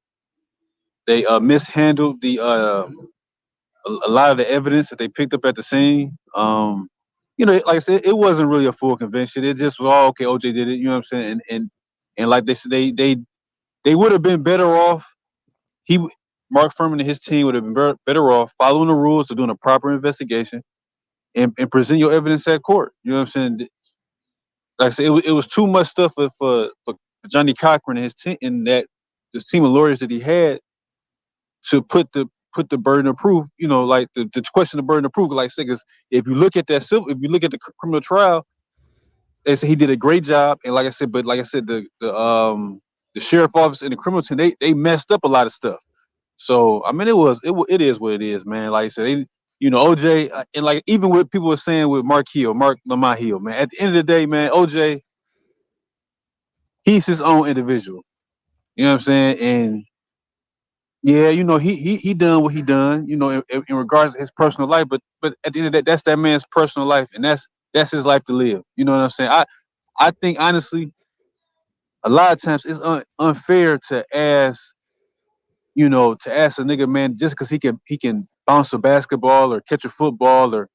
Speaker 19: mishandled a lot of the evidence that they picked up at the scene. You know, like I said, it wasn't really a full conviction. It just was all okay. OJ did it. You know what I'm saying? And like they said, they would have been better off. Mark Furman and his team would have been better off following the rules of doing a proper investigation and present your evidence at court. You know what I'm saying? Like I said, it was too much stuff for Johnny Cochran and his team, and this team of lawyers that he had to put the burden of proof. You know, like the question of burden of proof. Like I said, because if you look at if you look at the criminal trial, they say he did a great job. And like I said, the sheriff office and the criminal team, they messed up a lot of stuff. So I mean, it is what it is, man. Like I said, you know, OJ, and like even what people were saying with Mark Lamont Hill, man. At the end of the day, man, OJ, he's his own individual. You know what I'm saying? And yeah, you know, he done what he done. You know, in regards to his personal life, but at the end of the day, that's that man's personal life, and that's his life to live. You know what I'm saying? I think honestly, a lot of times it's unfair to ask. You know, to ask a nigga, man, just because he can bounce a basketball or catch a football, or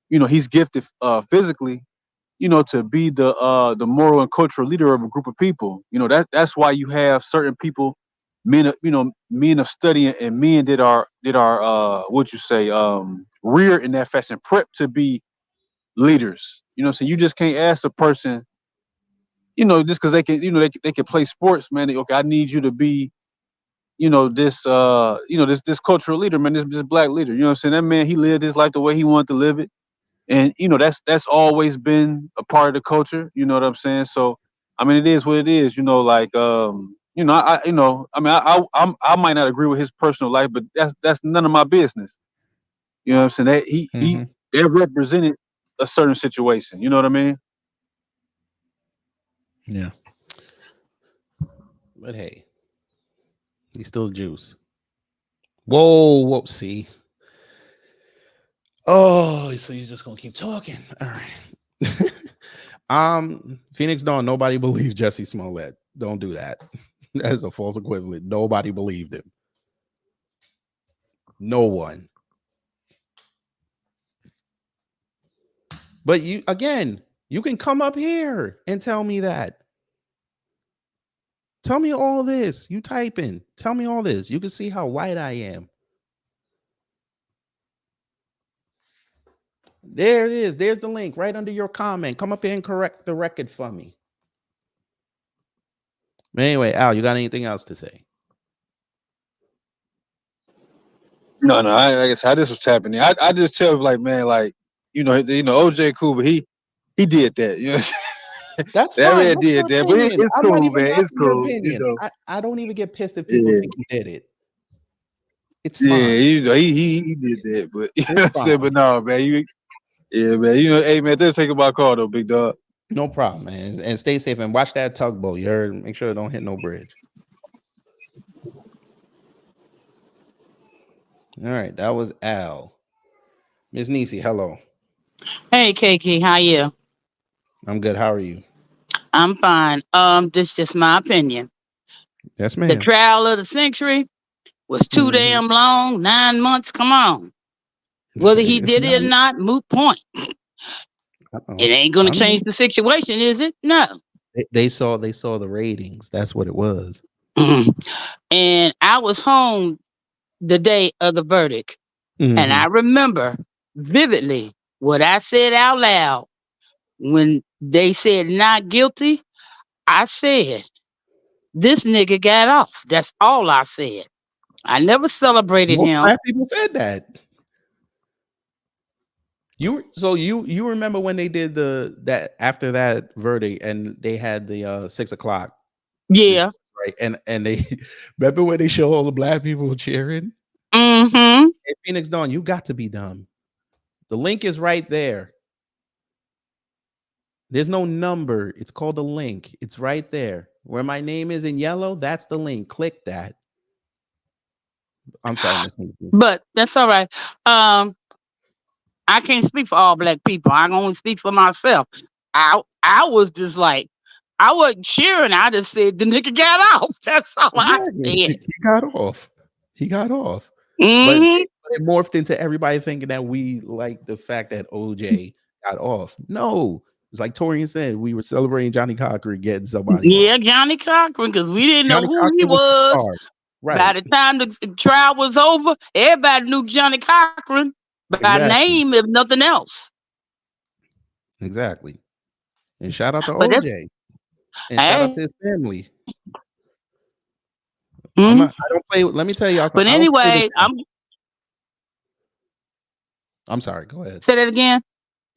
Speaker 19: you know, he's gifted physically, you know, to be the moral and cultural leader of a group of people. You know, that's why you have certain people, men of study and men that are reared in that fashion, prep to be leaders. You know, so you just can't ask a person, you know, just because they can play sports, man. Okay, I need you to be, you know, this cultural leader, man, this black leader. You know what I'm saying? That man, he lived his life the way he wanted to live it. And, you know, that's always been a part of the culture. You know what I'm saying? So, I mean, it is what it is, you know, like, you know, I might not agree with his personal life, but that's none of my business. You know what I'm saying? That they represented a certain situation. You know what I mean?
Speaker 4: Yeah. But hey, he's still juice. Whoa, see. Oh, so you're just gonna keep talking. All right. Phoenix Dawn, nobody believed Jesse Smollett. Don't do that. That is a false equivalent. Nobody believed him. No one. But you can come up here and tell me that. Tell me all this. You type in. Tell me all this. You can see how white I am. There it is. There's the link right under your comment. Come up here and correct the record for me. But anyway, Al, you got anything else to say?
Speaker 19: No. I guess how this was happening. I just tell like, man, like, you know, OJ cool, but he did that. You know,
Speaker 4: that's
Speaker 19: that
Speaker 4: fine.
Speaker 19: man did that, but it's cool, man. It's cool.
Speaker 4: You know, I don't even get pissed if people think he did it. It's fine.
Speaker 19: Yeah, you know, he did that, but you know what I'm saying? But no, man, man, you know, hey man, thanks for taking my call though, big dog.
Speaker 4: No problem, man. And stay safe and watch that tugboat. You heard? Make sure it don't hit no bridge. All right, that was Al. Miss Nisi, hello.
Speaker 20: Hey, KK, how you?
Speaker 4: I'm good. How are you?
Speaker 20: I'm fine. This is just my opinion.
Speaker 4: Yes,
Speaker 20: The
Speaker 4: ma'am.
Speaker 20: trial of the century was too
Speaker 4: Mhm.
Speaker 20: damn long. 9 months. Come on. Whether he
Speaker 4: It's
Speaker 20: did it or
Speaker 4: not.
Speaker 20: not, moot point.
Speaker 4: Uh-oh.
Speaker 20: It ain't gonna
Speaker 4: I
Speaker 20: change
Speaker 4: mean,
Speaker 20: the situation, is it? No.
Speaker 4: they saw the ratings. That's what it was.
Speaker 20: And I was home the day of the verdict, and
Speaker 4: Mm-hmm.
Speaker 20: I remember vividly what I said out loud when they said not guilty. I said, "This nigga got off." That's all I said. I never celebrated
Speaker 4: Most
Speaker 20: him.
Speaker 4: black people said that. You remember when they did that after that verdict and they had the 6 o'clock
Speaker 20: Yeah.
Speaker 4: right? And they remember when they show all the black people cheering?
Speaker 20: Mm-hmm.
Speaker 4: Hey, Phoenix Dawn, you got to be dumb. The link is right there. There's no number. It's called a link. It's right there. Where my name is in yellow, that's the link. Click that. I'm sorry, Miss Nisi.
Speaker 20: But that's all right. I can't speak for all black people. I can only speak for myself. I was just like, I wasn't cheering. I just said the nigga got off. That's all I
Speaker 4: Exactly.
Speaker 20: said.
Speaker 4: He got off. He got off. But
Speaker 20: Mm-hmm.
Speaker 4: it morphed into everybody thinking that we like the fact that OJ got off. No, it's like Torian said, we were celebrating Johnny Cochran getting somebody off.
Speaker 20: Yeah, Johnny Cochran, because we didn't know
Speaker 4: Johnny
Speaker 20: who he
Speaker 4: Cochran was the
Speaker 20: was.
Speaker 4: star.
Speaker 20: By
Speaker 4: Right.
Speaker 20: the time the trial was over, everybody knew Johnny Cochran by
Speaker 4: Exactly.
Speaker 20: name, if nothing else.
Speaker 4: Exactly. And shout out to
Speaker 20: But that's
Speaker 4: OJ. And shout out
Speaker 20: hey.
Speaker 4: to his family.
Speaker 20: Mhm.
Speaker 4: I don't play. Let me tell y'all
Speaker 20: But
Speaker 4: something. I don't play this
Speaker 20: anyway,
Speaker 4: stuff. I'm sorry. Go ahead.
Speaker 20: Say that again.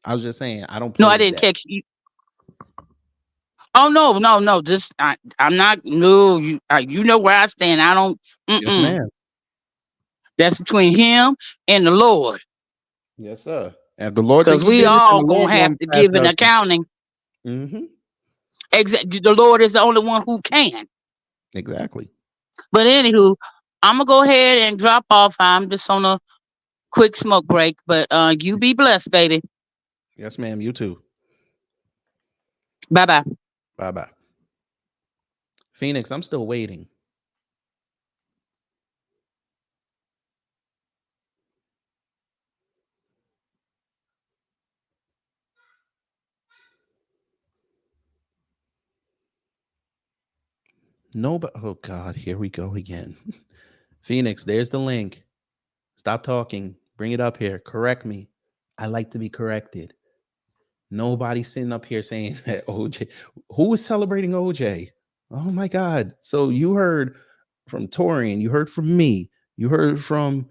Speaker 4: I was just saying I don't
Speaker 20: No,
Speaker 4: play
Speaker 20: I
Speaker 4: with
Speaker 20: didn't
Speaker 4: that.
Speaker 20: text you. Oh no. Just I'm not. No, you know where I stand. I don't.
Speaker 4: Yes, ma'am.
Speaker 20: That's between him and the Lord,
Speaker 4: Yes, sir. And if the Lord think
Speaker 20: because
Speaker 4: he
Speaker 20: we
Speaker 4: did it, then
Speaker 20: all
Speaker 4: the
Speaker 20: gonna
Speaker 4: Lord
Speaker 20: have
Speaker 4: gonna
Speaker 20: to
Speaker 4: pass
Speaker 20: give an
Speaker 4: judgment.
Speaker 20: accounting.
Speaker 4: Mm-hmm.
Speaker 20: Exactly. The Lord is the only one who can.
Speaker 4: Exactly.
Speaker 20: But anywho, I'm gonna go ahead and drop off. I'm just on a quick smoke break. But you be blessed, baby.
Speaker 4: Yes, ma'am. You too.
Speaker 20: Bye bye.
Speaker 4: Bye bye. Phoenix, I'm still waiting. No, but oh God, here we go again. Phoenix, there's the link. Stop talking. Bring it up here. Correct me. I like to be corrected. Nobody's sitting up here saying that OJ. Who was celebrating OJ? Oh my God. So you heard from Torian, you heard from me, you heard from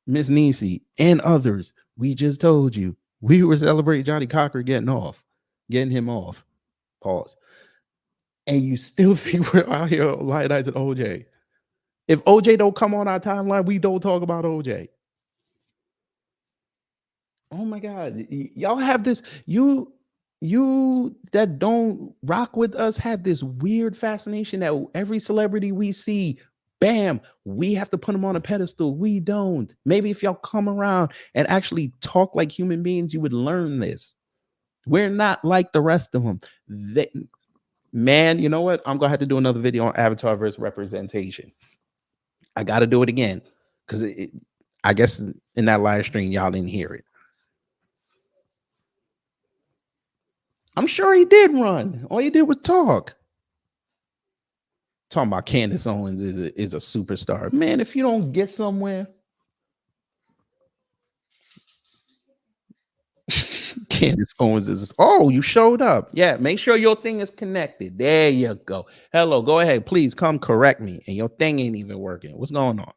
Speaker 4: Miss Nisi and others. We just told you we were celebrating Johnny Cochran getting him off. Pause. And you still think we're out here lionizing OJ. If OJ don't come on our timeline, we don't talk about OJ. Oh my God. Y'all have this, you that don't rock with us have this weird fascination that every celebrity we see, bam, we have to put them on a pedestal. We don't. Maybe if y'all come around and actually talk like human beings, you would learn this. We're not like the rest of them. Man, you know what? I'm gonna have to do another video on avatar versus representation. I got to do it again because I guess in that live stream y'all didn't hear it. I'm sure he did run. All he did was talk. Talking about Candace Owens is a superstar. Man, if you don't get somewhere, Candace Owens is, oh, you showed up. Yeah, make sure your thing is connected. There you go. Hello, go ahead. Please come correct me. And your thing ain't even working. What's going on?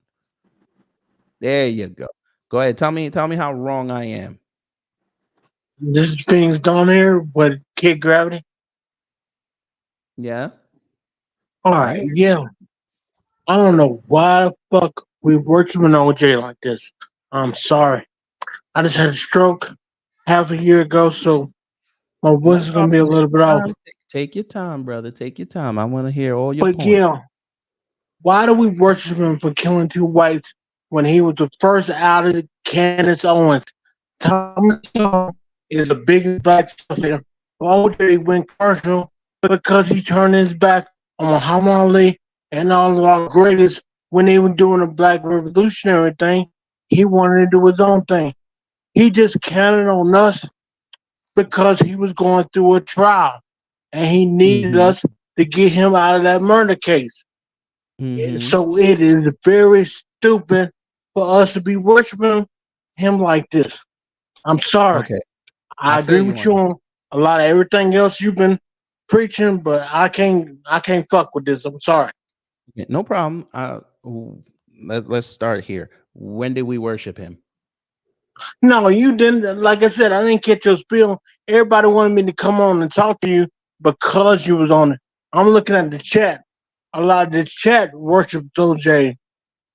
Speaker 4: There you go. Go ahead. Tell me how wrong I am.
Speaker 21: This is Phoenix down here with Kid Gravity.
Speaker 4: Yeah.
Speaker 21: All right, yeah. I don't know why the fuck we worshiping OJ like this. I'm sorry. I just had a stroke half a year ago, so my voice
Speaker 4: No
Speaker 21: is gonna be a
Speaker 4: problem.
Speaker 21: little bit off.
Speaker 4: Take your time, brother. Take your time. I want to hear all your
Speaker 21: But
Speaker 4: points.
Speaker 21: yeah, why do we worship him for killing two whites when he was the first out of Candace Owens. Thomas Young is the biggest black celebrator. OJ went commercial because he turned his back on Muhammad Ali and all of our greatest when they were doing the Black Revolutionary thing. He wanted to do his own thing. He just counted on us because he was going through a trial and he needed us to get him out of that murder case. So it is very stupid for us to be worshiping him like this. I'm sorry.
Speaker 4: Okay.
Speaker 21: I agree with you on a lot of everything else you've been preaching, but I can't fuck with this. I'm sorry.
Speaker 4: Yeah, no problem. Let's start here. When did we worship him?
Speaker 21: No, you didn't. Like I said, I didn't catch your spiel. Everybody wanted me to come on and talk to you because you was on it. I'm looking at the chat. A lot of the chat worshipped OJ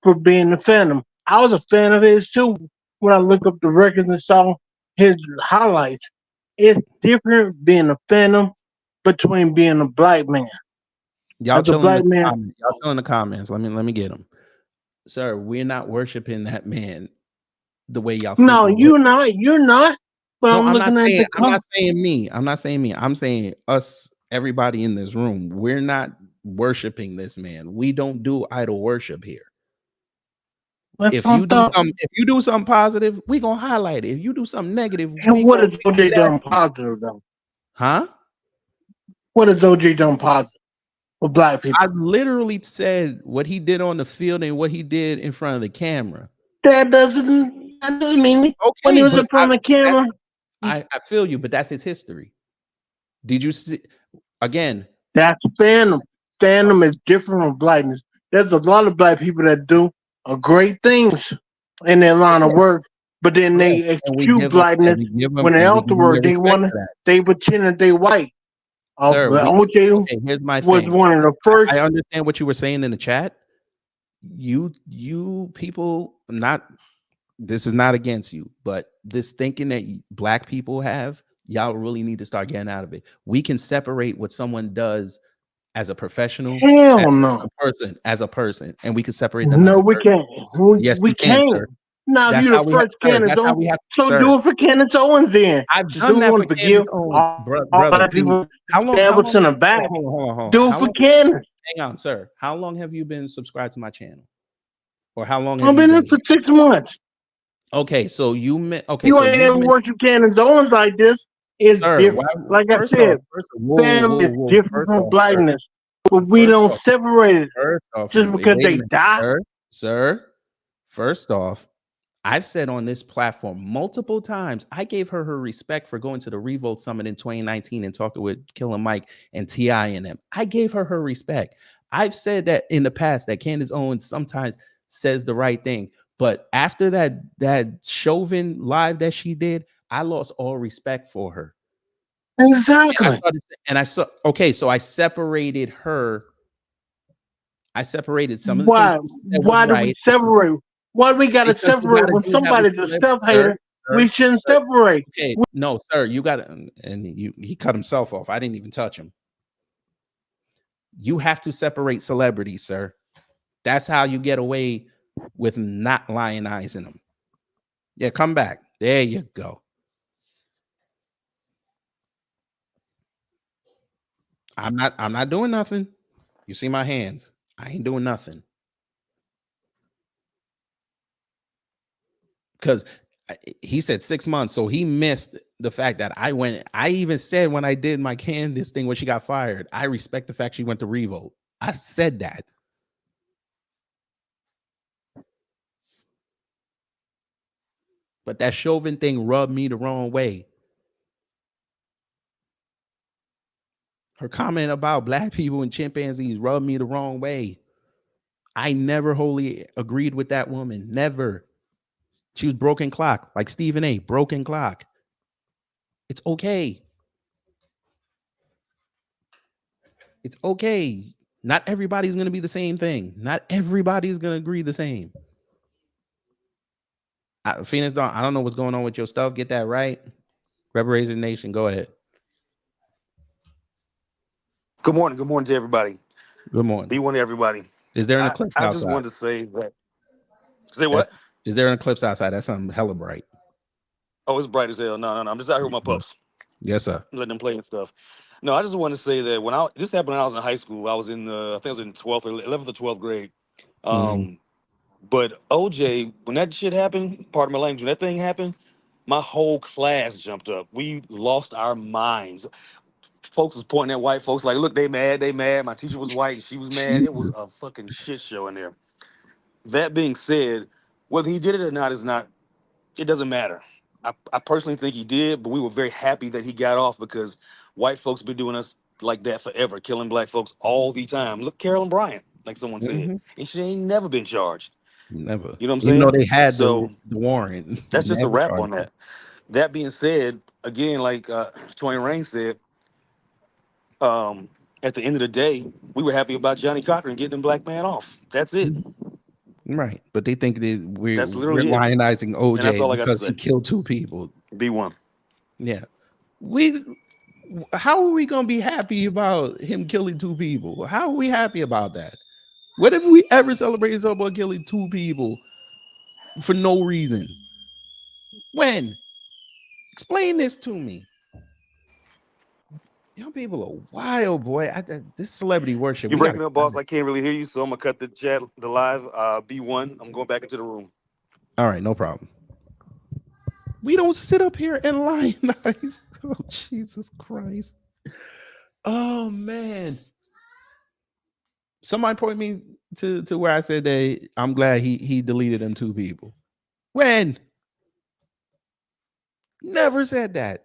Speaker 21: for being a Phantom. I was a fan of his too when I looked up the records and saw his highlights. It's different being a Phantom between being a black man.
Speaker 4: Y'all
Speaker 21: As a
Speaker 4: chilling in
Speaker 21: black
Speaker 4: the
Speaker 21: man,
Speaker 4: comments. Y'all chill in the comments. Let me get them. Sir, we're not worshiping that man the way y'all think.
Speaker 21: no, you're not. But
Speaker 4: No,
Speaker 21: I'm looking at the
Speaker 4: I'm not saying me. I'm not saying me. I'm saying us, everybody in this room. We're not worshiping this man. We don't do idol worship here.
Speaker 21: That's
Speaker 4: If you do something positive, we gonna highlight it. If you do something negative,
Speaker 21: And what has OJ done positive though?
Speaker 4: Huh?
Speaker 21: What has OJ done positive for black people?
Speaker 4: I literally said what he did on the field and what he did in front of the camera.
Speaker 21: That doesn't mean when he
Speaker 4: Okay,
Speaker 21: was
Speaker 4: but
Speaker 21: in front of the camera.
Speaker 4: I feel you, but that's his history. Did you see again?
Speaker 21: That's Phantom. Phantom is different from blackness. There's a lot of black people that do great things in their line of work, but then they excuse blackness when they're out to work. They pretend that they white.
Speaker 4: Sir,
Speaker 21: OJ
Speaker 4: here's my
Speaker 21: was
Speaker 4: thing.
Speaker 21: one of the first.
Speaker 4: I understand what you were saying in the chat. You people, not this is not against you, but this thinking that black people have, y'all really need to start getting out of it. We can separate what someone does as a professional,
Speaker 21: Hell no.
Speaker 4: as a person, and we can separate them.
Speaker 21: No, we can't.
Speaker 4: Yes,
Speaker 21: we
Speaker 4: can,
Speaker 21: can't.
Speaker 4: sir.
Speaker 21: Now, if
Speaker 4: That's
Speaker 21: you're
Speaker 4: how
Speaker 21: the
Speaker 4: we have,
Speaker 21: first
Speaker 4: sir.
Speaker 21: Candace
Speaker 4: That's how
Speaker 21: Owens,
Speaker 4: we have,
Speaker 21: so
Speaker 4: sir.
Speaker 21: do it for Candace Owens then.
Speaker 4: I've
Speaker 21: Do
Speaker 4: done
Speaker 21: we
Speaker 4: that
Speaker 21: want
Speaker 4: for
Speaker 21: to forgive
Speaker 4: Candace Owens,
Speaker 21: all
Speaker 4: brother.
Speaker 21: black people
Speaker 4: How long?
Speaker 21: stabbed us in the back?
Speaker 4: Hold on.
Speaker 21: Do it for Candace.
Speaker 4: Hang on, sir. How long have you been subscribed to my channel? Or how long have
Speaker 21: I've
Speaker 4: you
Speaker 21: been
Speaker 4: been
Speaker 21: in for 6 months.
Speaker 4: Okay, so you ain't
Speaker 21: ever worship Candace Owens like this. It's different. Like I said, family is different from blackness, but we don't separate it just because they die.
Speaker 4: Sir, first off, I've said on this platform multiple times, I gave her respect for going to the Revolt Summit in 2019 and talking with Killer Mike and T.I. and them. I gave her respect. I've said that in the past that Candace Owens sometimes says the right thing. But after that Chauvin live that she did, I lost all respect for her.
Speaker 21: Exactly.
Speaker 4: So I separated her. I separated some of the
Speaker 21: Why?
Speaker 4: things.
Speaker 21: Why do we separate? Why do we gotta separate? When somebody's a self-hater, we shouldn't separate.
Speaker 4: Okay, no, sir, you got to, and he cut himself off. I didn't even touch him. You have to separate celebrities, sir. That's how you get away with not lionizing them. Yeah, come back. There you go. I'm not doing nothing. You see my hands. I ain't doing nothing. Because he said 6 months, so he missed the fact that I even said when I did my Candace thing when she got fired, I respect the fact she went to Revolt. I said that. But that Chauvin thing rubbed me the wrong way. Her comment about black people and chimpanzees rubbed me the wrong way. I never wholly agreed with that woman. Never. She was broken clock, like Stephen A. Broken clock. It's okay. It's okay. Not everybody's going to be the same thing. Not everybody's going to agree the same. Phoenix Dawn, I don't know what's going on with your stuff. Get that right. Reparations Nation, go ahead.
Speaker 5: Good morning. Good morning to everybody.
Speaker 4: Good morning.
Speaker 5: Be one to everybody.
Speaker 4: Is there an eclipse
Speaker 5: I
Speaker 4: outside?
Speaker 5: just wanted to say that Say what?
Speaker 4: Is there an eclipse outside? That's something hella bright.
Speaker 5: Oh, it's bright as hell. No. I'm just out here with my pups.
Speaker 4: Yes, sir.
Speaker 5: Letting them play and stuff. No, I just want to say that this happened when I was in high school. I was in I think I was in 12th or 11th or 12th grade. But OJ, when that shit happened, pardon my language, when that thing happened, my whole class jumped up. We lost our minds. Folks was pointing at white folks like, look, they mad. My teacher was white and she was mad. It was a fucking shit show in there. That being said, whether he did it or not it doesn't matter. I personally think he did, but we were very happy that he got off because white folks been doing us like that forever, killing black folks all the time. Look, Carolyn Bryant, like someone said, and she ain't never been charged.
Speaker 4: Never.
Speaker 5: You know what I'm
Speaker 4: Even though
Speaker 5: saying?
Speaker 4: they had
Speaker 5: So
Speaker 4: the warrant.
Speaker 5: that's just a
Speaker 4: Never
Speaker 5: wrap
Speaker 4: charged
Speaker 5: on that. That being said, again, like Twain Rain said, at the end of the day, we were happy about Johnny Cochran getting them black man off. That's it.
Speaker 4: Right. But they think that we're
Speaker 5: That's literally it.
Speaker 4: lionizing OJ
Speaker 5: And that's all I got to
Speaker 4: because
Speaker 5: say.
Speaker 4: he killed 2 people.
Speaker 5: B1.
Speaker 4: Yeah. How are we gonna be happy about him killing 2 people? How are we happy about that? What if we ever celebrate someone killing 2 people for no reason? When? Explain this to me. Young people are wild, boy. This celebrity worship.
Speaker 5: You're breaking up, boss. I can't really hear you, so I'm gonna cut the live. B1. I'm going back into the room.
Speaker 4: All right, no problem. We don't sit up here and lionize. Oh, Jesus Christ. Oh man. Somebody point me to where I said that I'm glad he deleted them 2 people. When? Never said that.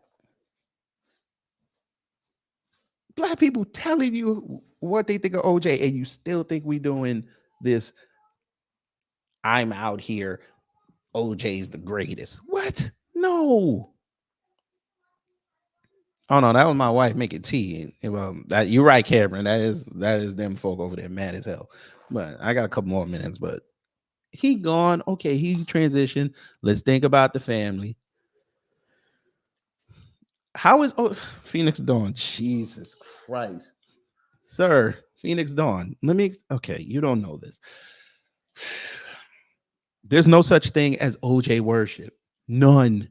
Speaker 4: Black people telling you what they think of OJ, and you still think we doing this. I'm out here. OJ's the greatest. What? No. Oh no, that was my wife making tea. And well, that you're right, Cameron. That is them folk over there mad as hell. But I got a couple more minutes. But he gone. Okay, he transitioned. Let's think about the family. How is Phoenix Dawn? Jesus Christ, sir, Phoenix Dawn. Okay, you don't know this. There's no such thing as OJ worship. None.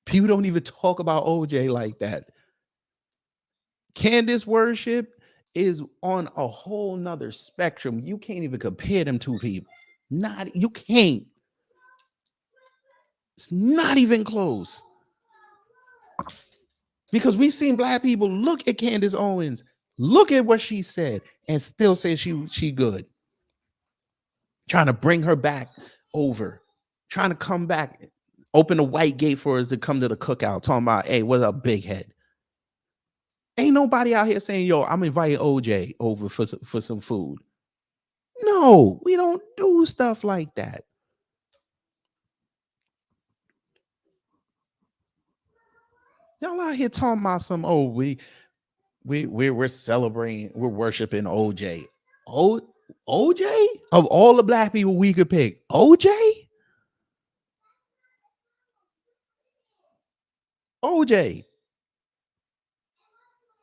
Speaker 4: People don't even talk about OJ like that. Candace worship is on a whole nother spectrum. You can't even compare them 2 people. You can't. It's not even close. Because we've seen black people look at Candace Owens, look at what she said, and still say she good. Trying to bring her back over, trying to come back, open a white gate for us to come to the cookout, talking about, hey, what's up, big head? Ain't nobody out here saying, yo, I'm inviting OJ over for some food. No, we don't do stuff like that. Y'all out here talking about some, we're celebrating, we're worshiping OJ. OJ? Of all the black people we could pick, OJ? OJ.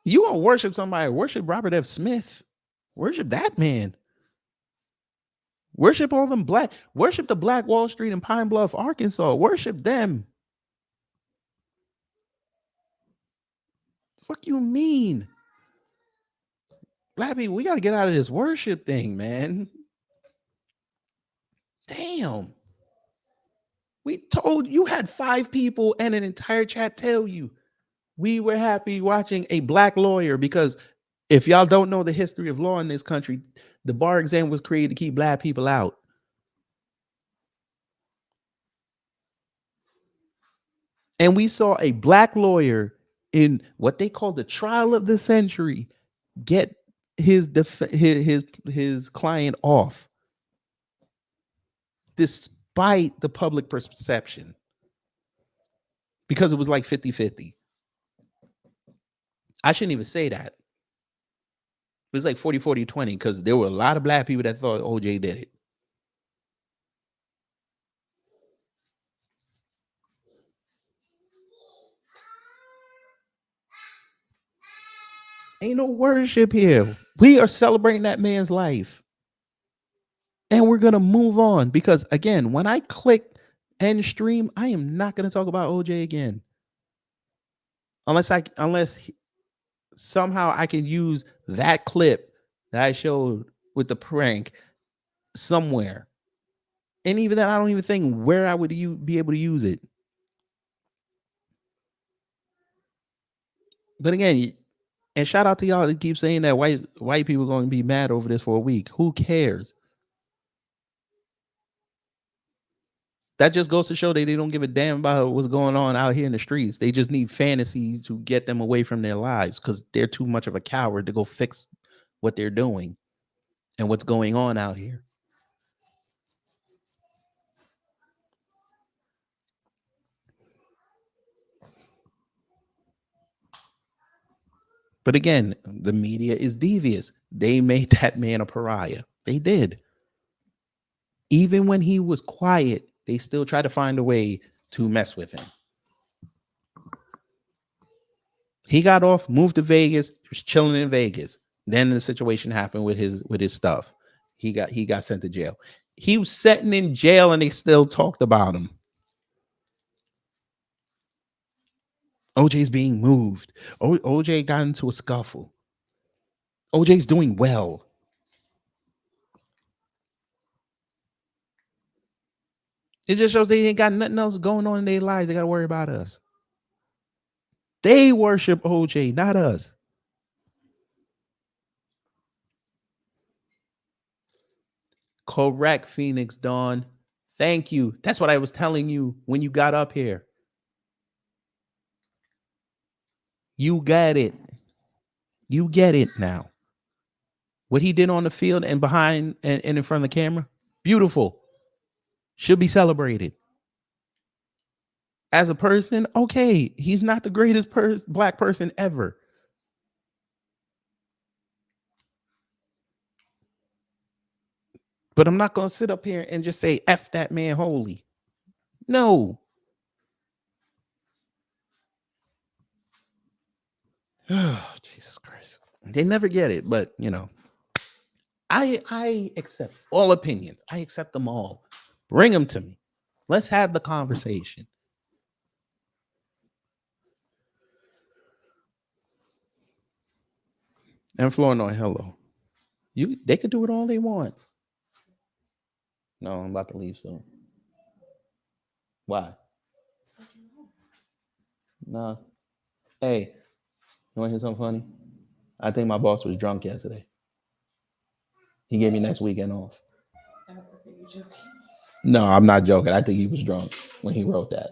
Speaker 4: You gonna worship somebody, worship Robert F. Smith. Worship that man. Worship all them worship the Black Wall Street in Pine Bluff, Arkansas. Worship them. Fuck you mean? Black people, we got to get out of this worship thing, man. Damn. We told you had 5 people and an entire chat tell you we were happy watching a black lawyer, because if y'all don't know the history of law in this country, the bar exam was created to keep black people out. And we saw a black lawyer in what they call the trial of the century get his client off despite the public perception, because it was like 50-50. I shouldn't even say that. It was like 40-40-20, because there were a lot of black people that thought OJ did it. Ain't no worship here. We are celebrating that man's life. And we're going to move on because, again, when I click end stream, I am not going to talk about OJ again. Somehow I can use that clip that I showed with the prank somewhere. And even then, I don't even think where I would be able to use it. But again, and shout out to y'all that keep saying that white people are going to be mad over this for a week. Who cares? That just goes to show that they don't give a damn about what's going on out here in the streets. They just need fantasy to get them away from their lives because they're too much of a coward to go fix what they're doing and what's going on out here. But again, the media is devious. They made that man a pariah. They did. Even when he was quiet, they still tried to find a way to mess with him. He got off, moved to Vegas, he was chilling in Vegas. Then the situation happened with his stuff. He got sent to jail. He was sitting in jail and they still talked about him. OJ's being moved. OJ got into a scuffle. OJ's doing well. It just shows they ain't got nothing else going on in their lives. They got to worry about us. They worship OJ, not us. Correct, Phoenix Dawn. Thank you. That's what I was telling you when you got up here. You get it. You get it now. What he did on the field and behind and in front of the camera, beautiful. Should be celebrated. As a person, okay, he's not the greatest black person ever. But I'm not going to sit up here and just say, F that man holy. No. Oh, Jesus Christ. They never get it, but, you know, I accept all opinions. I accept them all. Bring them to me. Let's have the conversation. And Flournoy, hello. They could do it all they want. No, I'm about to leave soon. Why? No. Hey, you want to hear something funny? I think my boss was drunk yesterday. He gave me next weekend off. No, I'm not joking. I think he was drunk when he wrote that.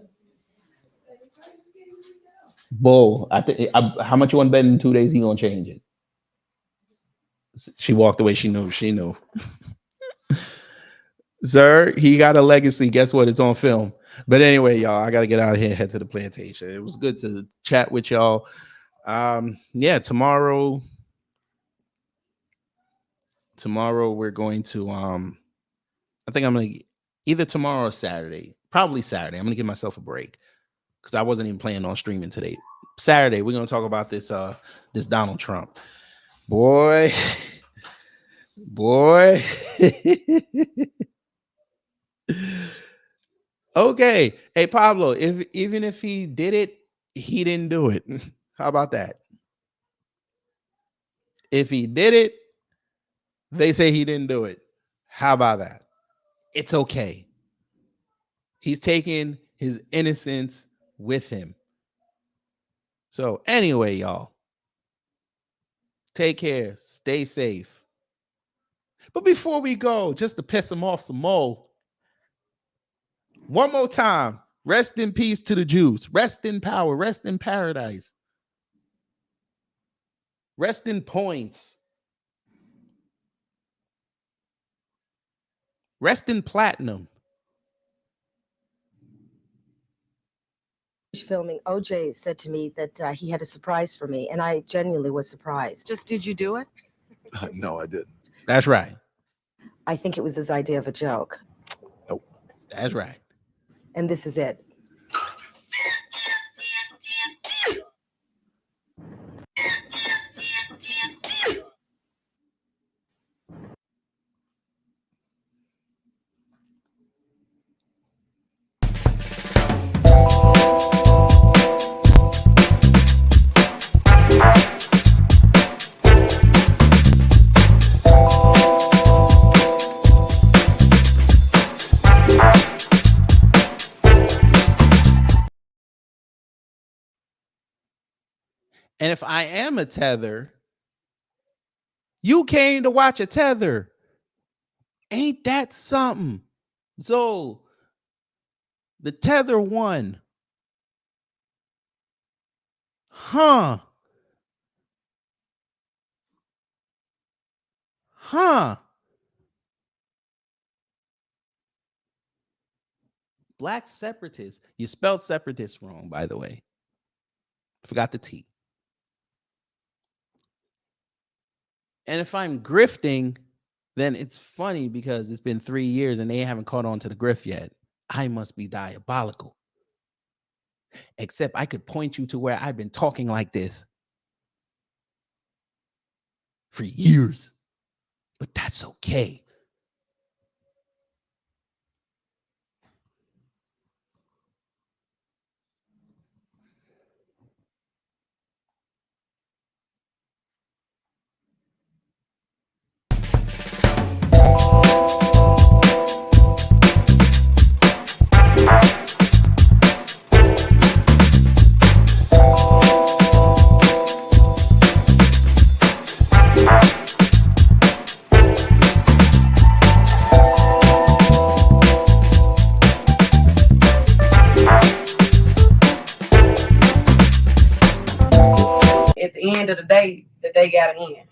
Speaker 4: Bull. How much you want to bet in 2 days he gonna change it? She walked away. She knew. Sir, he got a legacy. Guess what? It's on film. But anyway, y'all, I got to get out of here and head to the plantation. It was good to chat with y'all. Yeah, tomorrow we're going to I think I'm gonna either tomorrow or Saturday. Probably Saturday. I'm gonna give myself a break because I wasn't even planning on streaming today. Saturday, we're gonna talk about this Donald Trump. Boy. Okay. Hey, Pablo, even if he did it, he didn't do it. How about that? If he did it, they say he didn't do it. How about that? It's okay. He's taking his innocence with him. So anyway, y'all, take care. Stay safe. But before we go, just to piss him off some more, one more time, rest in peace to the Jews. Rest in power. Rest in paradise. Rest in points. Rest in platinum.
Speaker 8: Filming, OJ said to me that he had a surprise for me, and I genuinely was surprised.
Speaker 15: Just did you do it?
Speaker 7: No, I didn't.
Speaker 4: That's right.
Speaker 8: I think it was his idea of a joke.
Speaker 4: Nope. That's right.
Speaker 8: And this is it.
Speaker 4: And if I am a tether, you came to watch a tether. Ain't that something? So the tether won. Huh. Black separatists. You spelled separatist wrong, by the way. Forgot the T. And if I'm grifting, then it's funny because it's been 3 years and they haven't caught on to the grift yet. I must be diabolical. Except I could point you to where I've been talking like this for years. But that's okay.
Speaker 15: At the end of the day got to end.